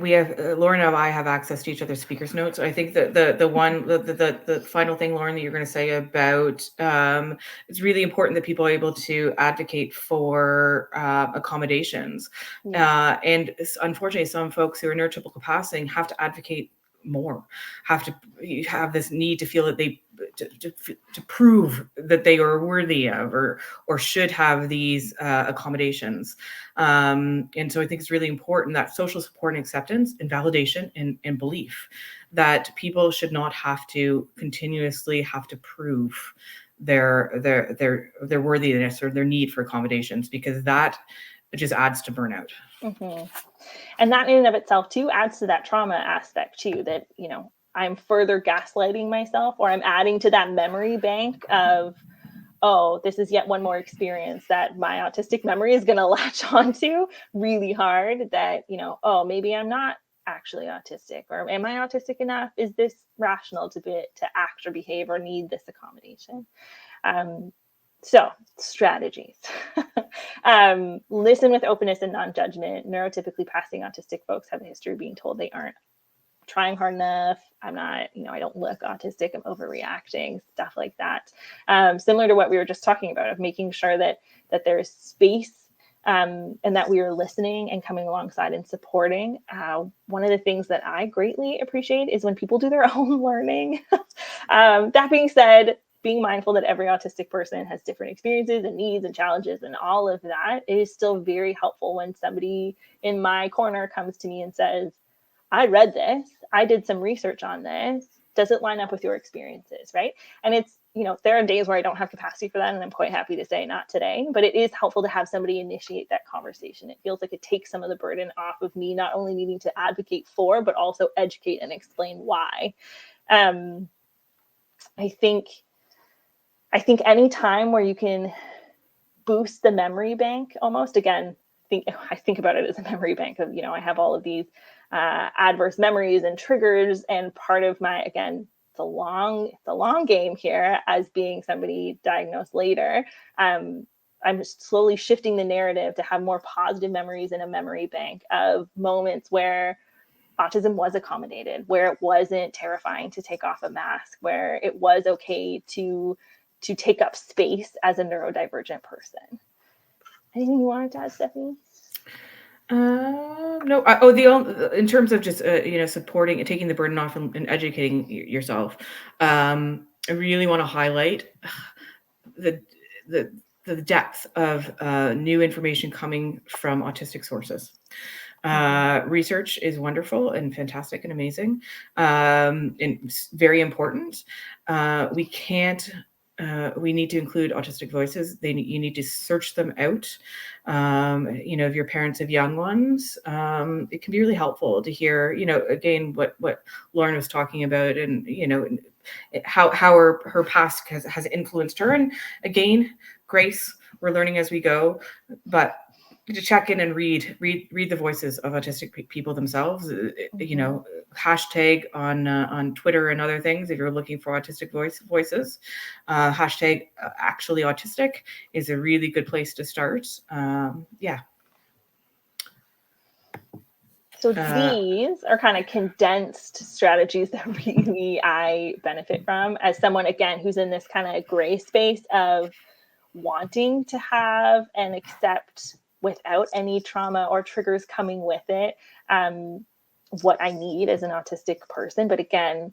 Lauren and I have access to each other's speakers notes. I think that the final thing, Lauren, that you're going to say about it's really important that people are able to advocate for accommodations. Yeah. And unfortunately, some folks who are neurotypical passing have to advocate more, have this need to feel that they to prove that they are worthy of or should have these accommodations. And so I think it's really important that social support and acceptance and validation and belief that people should not have to continuously have to prove their worthiness or their need for accommodations, because that just adds to burnout. Mm-hmm. And that in and of itself too adds to that trauma aspect too, that, I'm further gaslighting myself, or I'm adding to that memory bank of, oh, this is yet one more experience that my autistic memory is going to latch onto really hard, that, oh, maybe I'm not actually autistic, or am I autistic enough? Is this rational to act or behave or need this accommodation? So strategies. Listen with openness and non-judgment. Neurotypically passing autistic folks have a history of being told they aren't trying hard enough. I'm not, I don't look autistic. I'm overreacting, stuff like that. Similar to what we were just talking about, of making sure that there's space and that we are listening and coming alongside and supporting. One of the things that I greatly appreciate is when people do their own learning. That being said, being mindful that every autistic person has different experiences and needs and challenges and all of that, it is still very helpful when somebody in my corner comes to me and says, I read this, I did some research on this, does it line up with your experiences, right? And it's, there are days where I don't have capacity for that, and I'm quite happy to say not today, but it is helpful to have somebody initiate that conversation. It feels like it takes some of the burden off of me not only needing to advocate for, but also educate and explain why. I think any time where you can boost the memory bank, almost, again, I think about it as a memory bank of, I have all of these adverse memories and triggers, and part of my, again, it's a long game here as being somebody diagnosed later. I'm slowly shifting the narrative to have more positive memories in a memory bank of moments where autism was accommodated, where it wasn't terrifying to take off a mask, where it was okay to take up space as a neurodivergent person. Anything you wanted to add, Stephanie? No. In terms of just supporting and taking the burden off and educating yourself, I really want to highlight the depth of new information coming from autistic sources. Research is wonderful and fantastic and amazing, and very important. We need to include autistic voices. You need to search them out. If your parents have young ones, it can be really helpful to hear, again, what Lauren was talking about, and, how her past has influenced her. And again, grace, we're learning as we go, but to check in and read the voices of autistic people themselves. Hashtag on Twitter and other things, if you're looking for autistic voices, hashtag actually autistic is a really good place to start. So these are kind of condensed strategies that really I benefit from as someone, again, who's in this kind of gray space of wanting to have and accept, without any trauma or triggers coming with it, what I need as an autistic person. But again,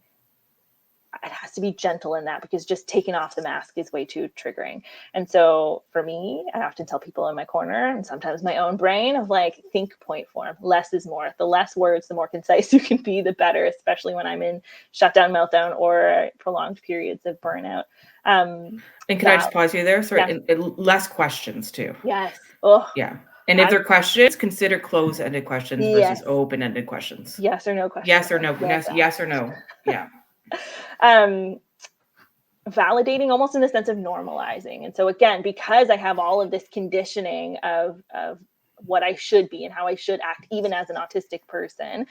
it has to be gentle in that, because just taking off the mask is way too triggering. And so for me, I often tell people in my corner, and sometimes my own brain, of like, think point form. Less is more. The less words, the more concise you can be, the better, especially when I'm in shutdown, meltdown, or prolonged periods of burnout. And can I just pause you there? Sorry, yeah. less questions too. Yes. Oh, yeah. And if they're questions, consider closed-ended questions versus open-ended questions. Yes or no questions. Yes or no. Yes or no. Yeah. Validating, almost in the sense of normalizing. And so again, because I have all of this conditioning of what I should be and how I should act, even as an autistic person,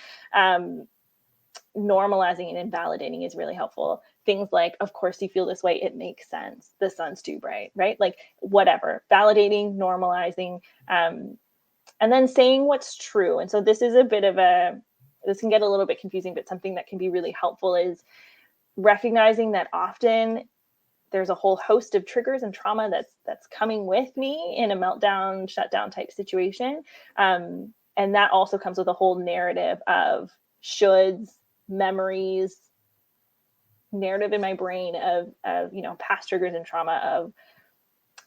normalizing and validating is really helpful. Things like, of course you feel this way, it makes sense, the sun's too bright, right? Like, whatever. Validating, normalizing, and then saying what's true. And so this is a bit of this can get a little bit confusing, but something that can be really helpful is recognizing that often there's a whole host of triggers and trauma that's coming with me in a meltdown, shutdown type situation. And that also comes with a whole narrative of shoulds, memories, narrative in my brain of past triggers and trauma, of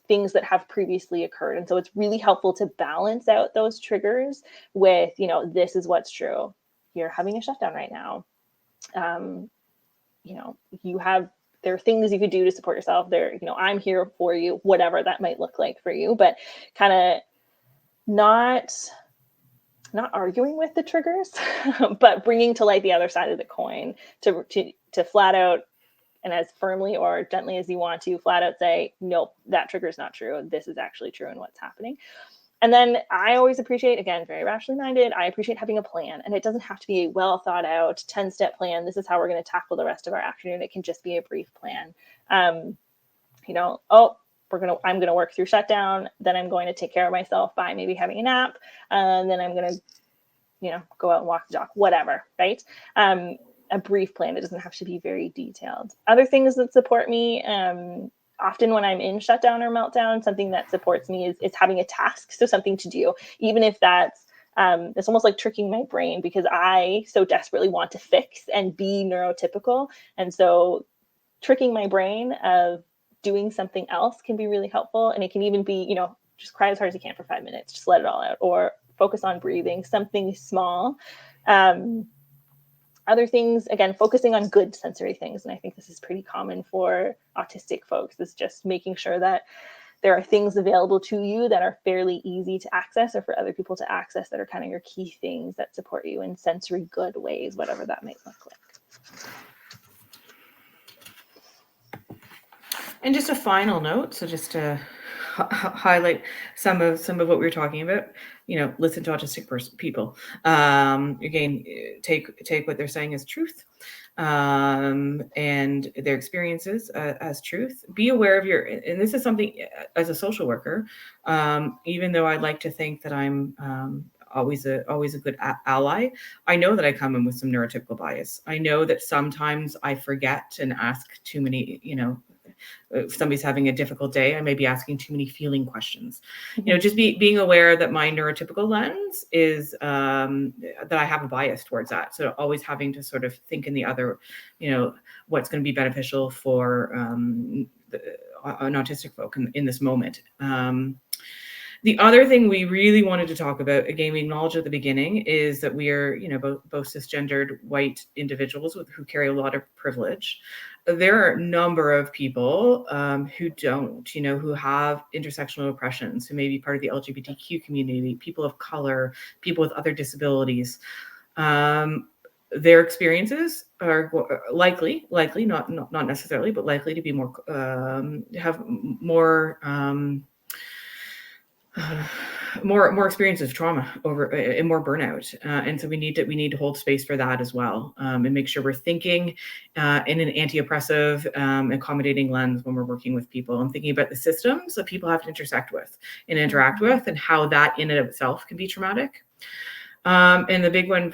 things that have previously occurred. And so it's really helpful to balance out those triggers with, this is what's true. You're having a shutdown right now. There are things you could do to support yourself there. I'm here for you, whatever that might look like for you, but kind of not arguing with the triggers, but bringing to light the other side of the coin to flat out, and as firmly or gently as you want to, flat out say, nope, that trigger is not true. This is actually true in what's happening. And then I always appreciate, again, very rationally minded, I appreciate having a plan. And it doesn't have to be a well thought out 10-step plan. This is how we're going to tackle the rest of our afternoon. It can just be a brief plan. I'm going to work through shutdown. Then I'm going to take care of myself by maybe having a nap. And then I'm going to, go out and walk the dog, whatever, right? A brief plan. It doesn't have to be very detailed. Other things that support me, often when I'm in shutdown or meltdown, something that supports me is having a task. So something to do, even if that's, it's almost like tricking my brain, because I so desperately want to fix and be neurotypical. And so tricking my brain of doing something else can be really helpful. And it can even be, just cry as hard as you can for 5 minutes, just let it all out, or focus on breathing, something small. Other things, again, focusing on good sensory things. And I think this is pretty common for autistic folks, is just making sure that there are things available to you that are fairly easy to access, or for other people to access, that are kind of your key things that support you in sensory good ways, whatever that might look like. And just a final note, so just to highlight some of what we were talking about, listen to autistic people. Again, take what they're saying as truth, and their experiences as truth. Be aware of and this is something as a social worker, even though I like to think that I'm always a good ally, I know that I come in with some neurotypical bias. I know that sometimes I forget and ask too many, if somebody's having a difficult day, I may be asking too many feeling questions. Just being aware that my neurotypical lens is that I have a bias towards that. So always having to sort of think in the other, what's going to be beneficial for an autistic folk in this moment. The other thing we really wanted to talk about, again, we acknowledged at the beginning, is that we are, both cisgendered white individuals who carry a lot of privilege. There are a number of people who don't, who have intersectional oppressions, who may be part of the LGBTQ community, people of color, people with other disabilities. Their experiences are likely, not necessarily, but likely to be more, have more, more experiences of trauma and more burnout, and so we need to hold space for that as well, and make sure we're thinking in an anti-oppressive, accommodating lens when we're working with people, and thinking about the systems that people have to intersect with and interact with, and how that in and of itself can be traumatic. And the big one,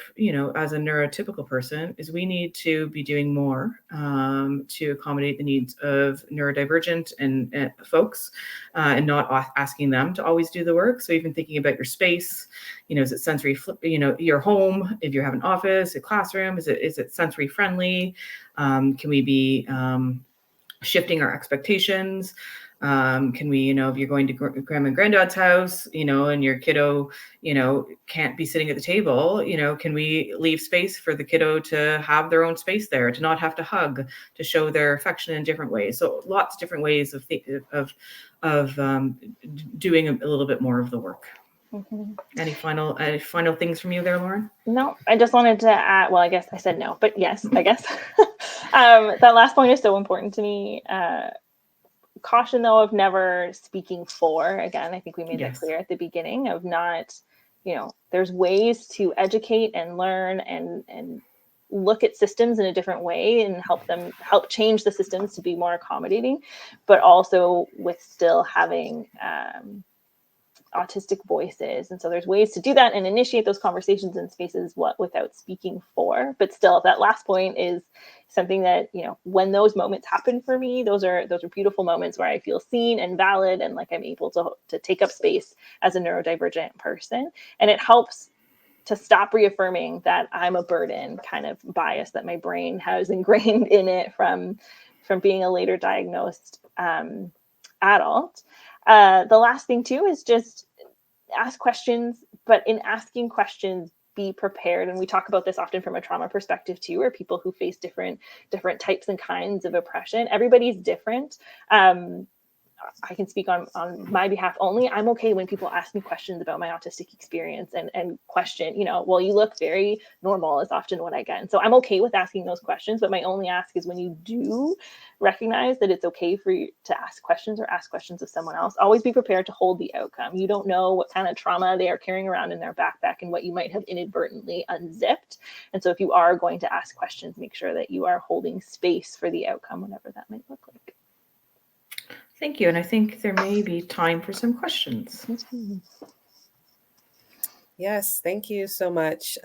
as a neurotypical person, is we need to be doing more to accommodate the needs of neurodivergent and folks, and not asking them to always do the work. So even thinking about your space, is it sensory, your home, if you have an office, a classroom, is it sensory friendly? Can we be shifting our expectations? Can we, if you're going to grandma and granddad's house, and your kiddo, can't be sitting at the table, can we leave space for the kiddo to have their own space there, to not have to hug, to show their affection in different ways? So lots of different ways of doing a little bit more of the work. Mm-hmm. Any final things from you there, Lauren? No, I just wanted to add, well, I guess I said no, but yes, I guess. That last point is so important to me. Caution though of never speaking for. Again, I think we made that clear at the beginning of not, there's ways to educate and learn and look at systems in a different way and help change the systems to be more accommodating, but also with still having autistic voices. And so there's ways to do that and initiate those conversations in spaces without speaking for. But still, that last point is something that, when those moments happen for me, those are beautiful moments where I feel seen and valid and like I'm able to take up space as a neurodivergent person. And it helps to stop reaffirming that I'm a burden kind of bias that my brain has ingrained in it from being a later diagnosed adult. The last thing too is just ask questions, but in asking questions, be prepared. And we talk about this often from a trauma perspective too, or people who face different types and kinds of oppression. Everybody's different. I can speak on my behalf only. I'm okay when people ask me questions about my autistic experience and question, well, you look very normal is often what I get. And so I'm okay with asking those questions, but my only ask is when you do recognize that it's okay for you to ask questions or ask questions of someone else, always be prepared to hold the outcome. You don't know what kind of trauma they are carrying around in their backpack and what you might have inadvertently unzipped. And so if you are going to ask questions, make sure that you are holding space for the outcome, whatever that might look like. Thank you. And I think there may be time for some questions. Yes, thank you so much,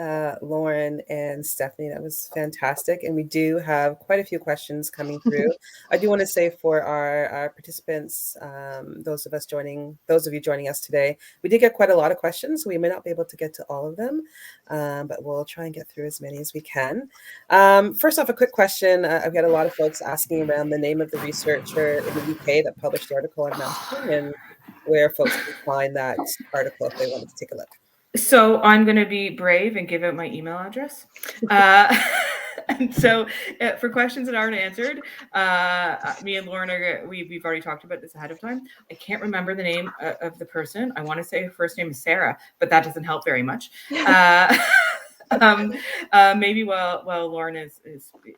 Lauren and Stephanie. That was fantastic. And we do have quite a few questions coming through. I do want to say for our participants, those of you joining us today, we did get quite a lot of questions. So we may not be able to get to all of them, but we'll try and get through as many as we can. First off, a quick question. I've got a lot of folks asking around the name of the researcher in the UK that published the article on masking and where folks can find that article if they wanted to take a look. So I'm going to be brave and give out my email address. And so for questions that aren't answered, me and Lauren we've already talked about this ahead of time. I can't remember the name of the person. I want to say her first name is Sarah, but that doesn't help very much. Maybe while Lauren is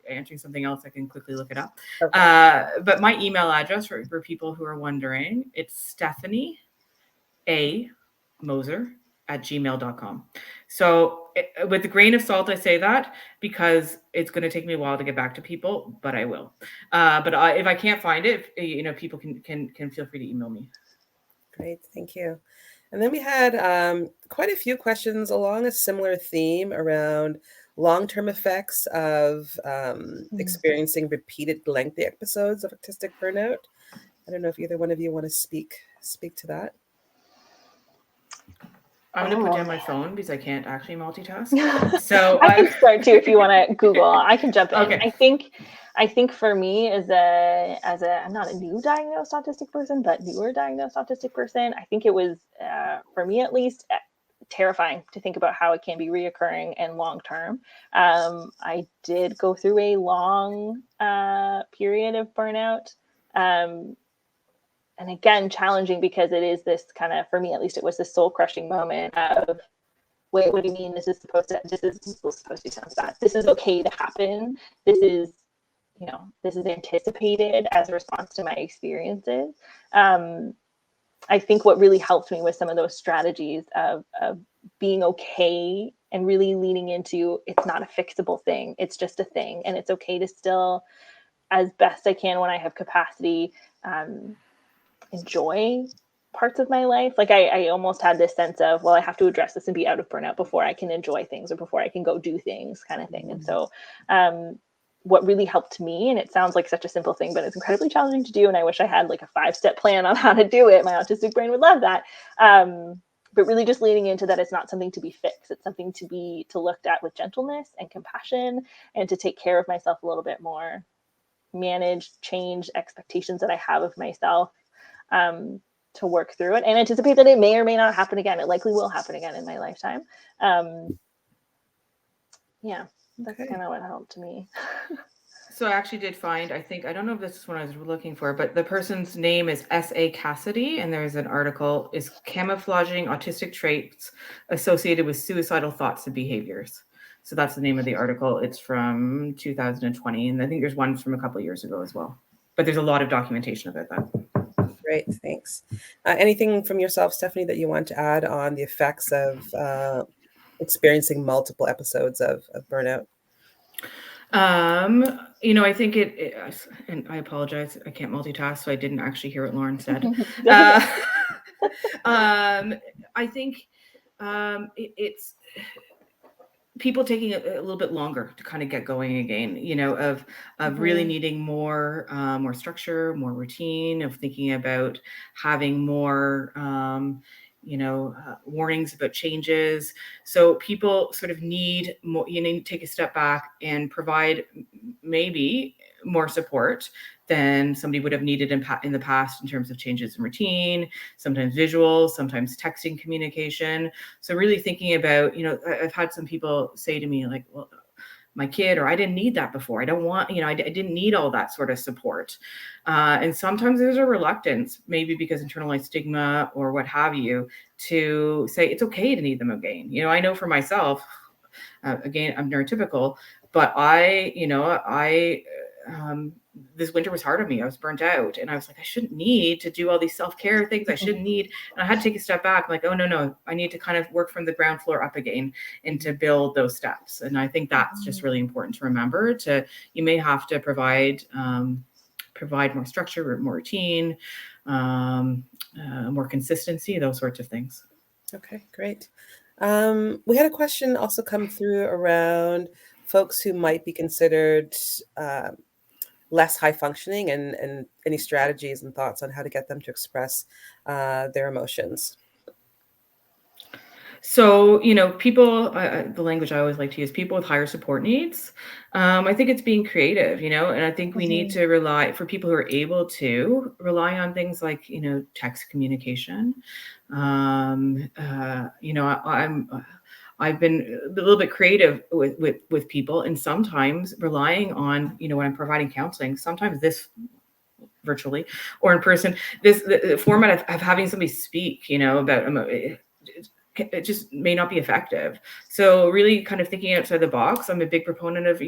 answering something else, I can quickly look it up. Okay. But my email address for people who are wondering, it's Stephanie A. Moser @gmail.com. So with a grain of salt, I say that because it's going to take me a while to get back to people, but I will. But if I can't find it, people can feel free to email me. Great, thank you. And then we had quite a few questions along a similar theme around long-term effects of experiencing repeated lengthy episodes of autistic burnout. I don't know if either one of you want to speak to that. I'm going to put down my phone because I can't actually multitask. So I can start too if you want to Google. I can jump in. Okay. I think for me as I'm not a new diagnosed autistic person, but newer diagnosed autistic person, I think it was for me at least terrifying to think about how it can be reoccurring and long term. I did go through a long period of burnout. And again, challenging because it is this kind of, for me at least, it was this soul crushing moment of, wait, what do you mean this is supposed to be something bad? This is okay to happen. This is anticipated as a response to my experiences. I think what really helped me was some of those strategies of being okay and really leaning into, it's not a fixable thing. It's just a thing. And it's okay to still, as best I can when I have capacity, enjoy parts of my life. Like I almost had this sense of, well, I have to address this and be out of burnout before I can enjoy things or before I can go do things, kind of thing. And so what really helped me, and it sounds like such a simple thing, but it's incredibly challenging to do, and I wish I had like a 5-step plan on how to do it. My autistic brain would love that. But really just leaning into that it's not something to be fixed. It's something to looked at with gentleness and compassion, and to take care of myself a little bit more, manage, change expectations that I have of myself, to work through it and anticipate that it may or may not happen again. It likely will happen again in my lifetime. Yeah, that's kind of what helped me. So I actually did find, I don't know if this is what I was looking for, but the person's name is S.A. Cassidy, and there's an article, is camouflaging autistic traits associated with suicidal thoughts and behaviors. So that's the name of the article. It's from 2020, and I think there's one from a couple of years ago as well. But there's a lot of documentation about that. Great, thanks. Anything from yourself, Stephanie, that you want to add on the effects of experiencing multiple episodes of burnout? I think and I apologize, I can't multitask, so I didn't actually hear what Lauren said. I think it's people taking a little bit longer to kind of get going again, of really needing more structure, more routine, of thinking about having more warnings about changes. So people sort of need more, you need to take a step back and provide maybe more support than somebody would have needed in the past in terms of changes in routine, sometimes visuals, sometimes texting communication. So really thinking about, I've had some people say to me like, well, my kid, or I didn't need that before. I don't want, I didn't need all that sort of support. And sometimes there's a reluctance, maybe because internalized stigma or what have you, to say it's okay to need them again. I know for myself, again, I'm neurotypical, but this winter was hard on me. I was burnt out, and I was like, I shouldn't need to do all these self-care things. I shouldn't need, and I had to take a step back. I'm like, oh no, I need to kind of work from the ground floor up again and to build those steps. And I think that's just really important to remember. You may have to provide more structure, more routine, more consistency, those sorts of things. Okay, great. We had a question also come through around folks who might be considered less high functioning, and any strategies and thoughts on how to get them to express their emotions. So, people, the language I always like to use, people with higher support needs. I think it's being creative, and I think we need to rely, for people who are able to rely on things like, text communication. I've been a little bit creative with people, and sometimes relying on, when I'm providing counseling, sometimes this virtually or in person, the format of having somebody speak, about it just may not be effective. So really kind of thinking outside the box. I'm a big proponent of,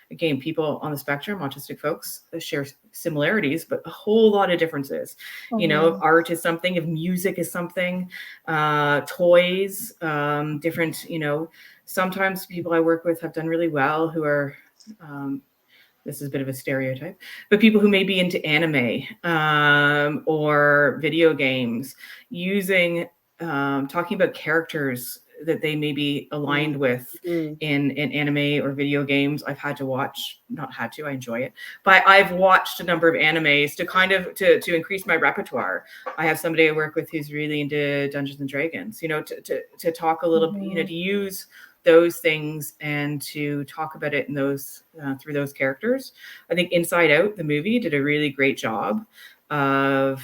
again, people on the spectrum, autistic folks share similarities, but a whole lot of differences. If art is something, if music is something, toys, different, sometimes people I work with have done really well who are, this is a bit of a stereotype, but people who may be into anime or video games, using, talking about characters that they may be aligned with in anime or video games. I've had to watch, not had to, I enjoy it, but I've watched a number of animes to kind of, to increase my repertoire. I have somebody I work with who's really into Dungeons and Dragons, to talk a little bit, to use those things and to talk about it in those, through those characters. I think Inside Out, the movie, did a really great job of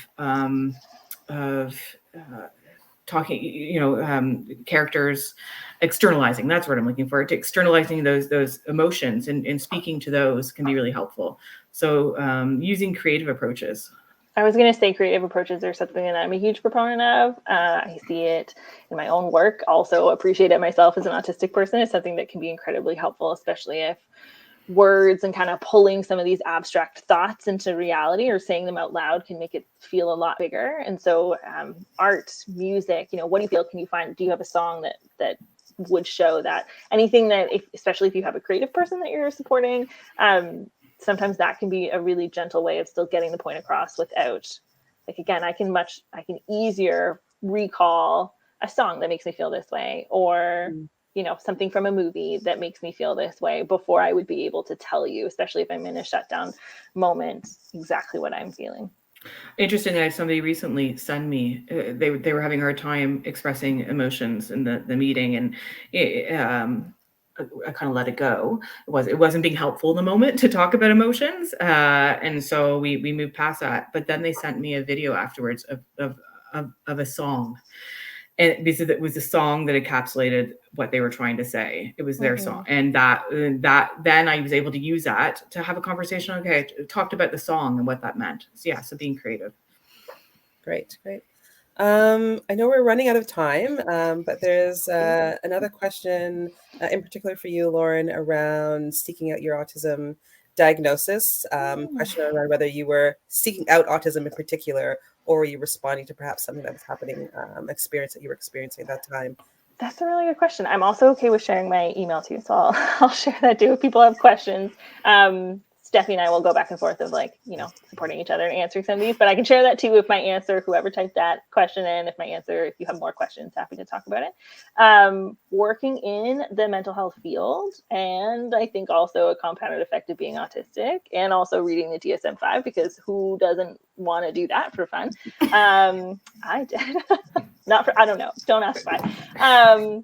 talking, characters externalizing. That's what I'm looking for. To externalizing those emotions and speaking to those can be really helpful. So using creative approaches. I was going to say creative approaches are something that I'm a huge proponent of. I see it in my own work. Also appreciate it myself as an autistic person. It's something that can be incredibly helpful, especially if words and kind of pulling some of these abstract thoughts into reality or saying them out loud can make it feel a lot bigger. And so art, music, what do you feel? Can you find, do you have a song that would show that? Anything that, especially if you have a creative person that you're supporting, sometimes that can be a really gentle way of still getting the point across without Like, again, I can easier recall a song that makes me feel this way, or something from a movie that makes me feel this way, before I would be able to tell you, especially if I'm in a shutdown moment, exactly what I'm feeling. Interestingly, I had somebody recently send me, they were having a hard time expressing emotions in the meeting, and I kind of let it go. It wasn't being helpful in the moment to talk about emotions, and so we moved past that. But then they sent me a video afterwards of a song, and because it was a song that encapsulated what they were trying to say. It was their song, and that then I was able to use that to have a conversation. Okay, I talked about the song and what that meant. So yeah, so being creative. Great. I know we're running out of time, but there's another question in particular for you, Lauren, around seeking out your autism diagnosis. Question around whether you were seeking out autism in particular, or were you responding to perhaps something that was happening, experience that you were experiencing at that time? That's a really good question. I'm also okay with sharing my email too, so I'll share that too if people have questions. Stephanie and I will go back and forth of supporting each other and answering some of these, but I can share that too if my answer, whoever typed that question in, if you have more questions, happy to talk about it. Working in the mental health field, and I think also a compounded effect of being autistic, and also reading the DSM-5, because who doesn't want to do that for fun? I did. I don't know. Don't ask why.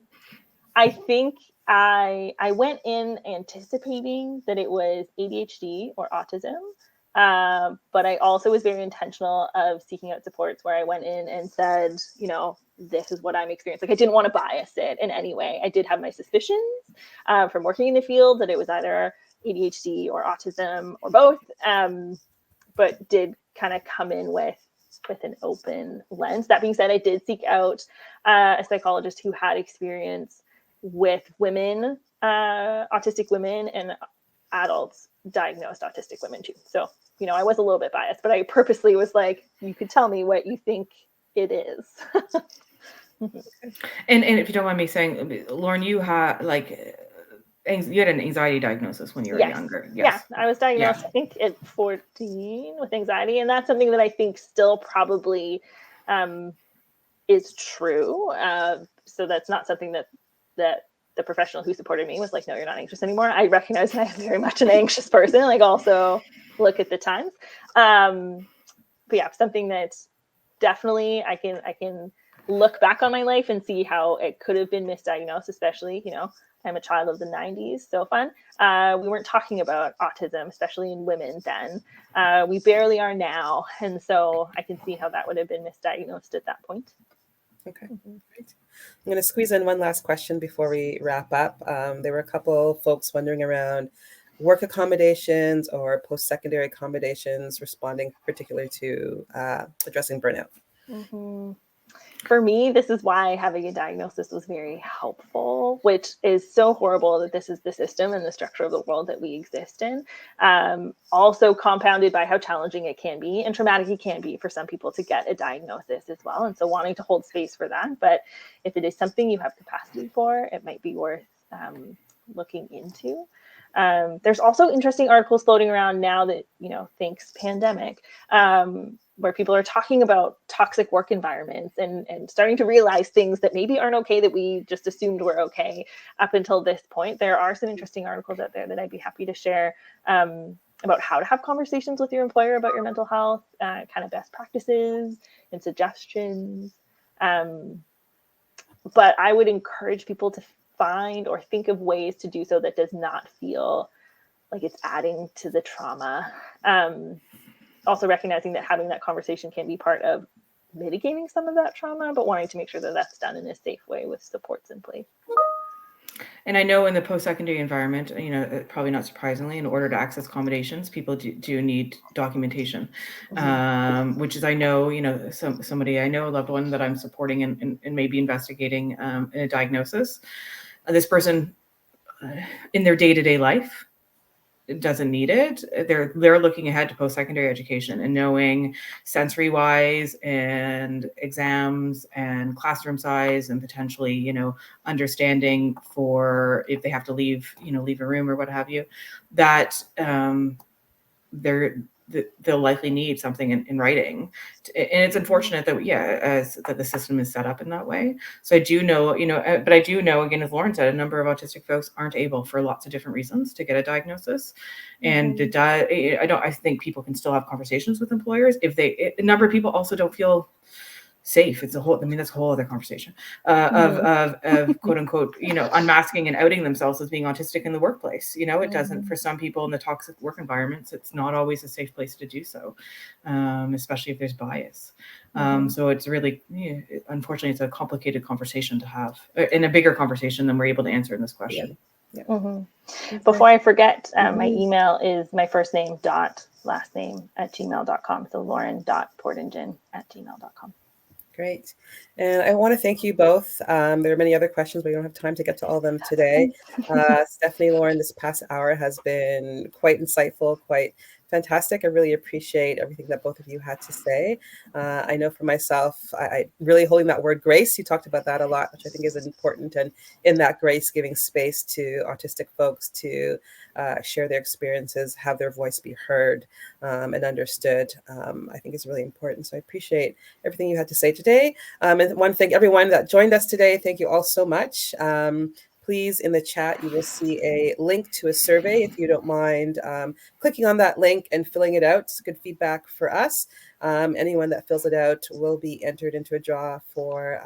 I think I went in anticipating that it was ADHD or autism, but I also was very intentional of seeking out supports where I went in and said, this is what I'm experiencing. Like, I didn't want to bias it in any way. I did have my suspicions from working in the field that it was either ADHD or autism or both, but did kind of come in with an open lens. That being said, I did seek out a psychologist who had experience with women, autistic women, and adults diagnosed autistic women too. So, I was a little bit biased, but I purposely was like, you could tell me what you think it is. And if you don't mind me saying, Lauren, you had you had an anxiety diagnosis when you were younger. Yes. Yeah, I was diagnosed, I think, at 14 with anxiety, and that's something that I think still probably is true. So that's not something that the professional who supported me was like, no, you're not anxious anymore. I recognize that I'm very much an anxious person, also look at the times. But yeah, something that definitely I can look back on my life and see how it could have been misdiagnosed, especially, I'm a child of the 90s, so fun. We weren't talking about autism, especially in women then. We barely are now. And so I can see how that would have been misdiagnosed at that point. Okay, great. I'm going to squeeze in one last question before we wrap up. There were a couple folks wondering around work accommodations or post-secondary accommodations, responding particularly to addressing burnout. Mm-hmm. For me, this is why having a diagnosis was very helpful, which is so horrible that this is the system and the structure of the world that we exist in. Also compounded by how challenging it can be and traumatic it can be for some people to get a diagnosis as well. And so wanting to hold space for that. But if it is something you have capacity for, it might be worth looking into. There's also interesting articles floating around now that, thanks pandemic, where people are talking about toxic work environments and starting to realize things that maybe aren't okay that we just assumed were okay up until this point. There are some interesting articles out there that I'd be happy to share about how to have conversations with your employer about your mental health, kind of best practices and suggestions. But I would encourage people to find or think of ways to do so that does not feel like it's adding to the trauma. Also recognizing that having that conversation can be part of mitigating some of that trauma, but wanting to make sure that that's done in a safe way with supports in place. And I know in the post-secondary environment, probably not surprisingly, in order to access accommodations, people do need documentation, which is, I know, somebody I know, a loved one that I'm supporting and maybe investigating in a diagnosis. This person in their day-to-day life doesn't need it. They're looking ahead to post-secondary education and knowing sensory wise and exams and classroom size and potentially, understanding for if they have to leave a room or what have you, that they'll likely need something in writing. And it's unfortunate that, that the system is set up in that way. So I do know, but I do know, again, as Lauren said, a number of autistic folks aren't able, for lots of different reasons, to get a diagnosis. And I think people can still have conversations with employers if a number of people also don't feel safe. That's a whole other conversation of quote unquote, unmasking and outing themselves as being autistic in the workplace. It doesn't, for some people in the toxic work environments, it's not always a safe place to do so, especially if there's bias. So it's really, unfortunately, it's a complicated conversation to have, and a bigger conversation than we're able to answer in this question. Before I forget, my email is my first name dot last name @gmail.com. So lauren.portingen@gmail.com. Great. And I want to thank you both. There are many other questions, but we don't have time to get to all of them today. Stephanie, Lauren, this past hour has been quite insightful, quite fantastic. I really appreciate everything that both of you had to say. I know for myself, I really holding that word grace. You talked about that a lot, which I think is important. And in that grace, giving space to autistic folks to share their experiences, have their voice be heard and understood, I think is really important. So I appreciate everything you had to say today. And I want to thank everyone that joined us today. Thank you all so much. Please, in the chat, you will see a link to a survey. If you don't mind clicking on that link and filling it out, it's good feedback for us. Anyone that fills it out will be entered into a draw for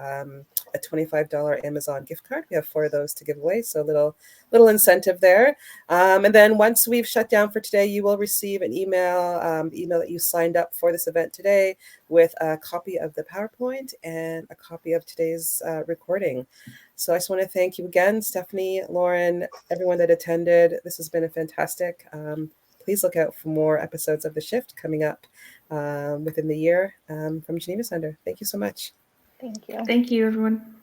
a $25 Amazon gift card. We have 4 of those to give away, so a little incentive there. And then once we've shut down for today, you will receive an email, the email that you signed up for this event today, with a copy of the PowerPoint and a copy of today's recording. So I just want to thank you again, Stephanie, Lauren, everyone that attended. This has been a fantastic. Please look out for more episodes of The Shift coming up within the year from Geneva Center. Thank you so much. Thank you. Thank you, everyone.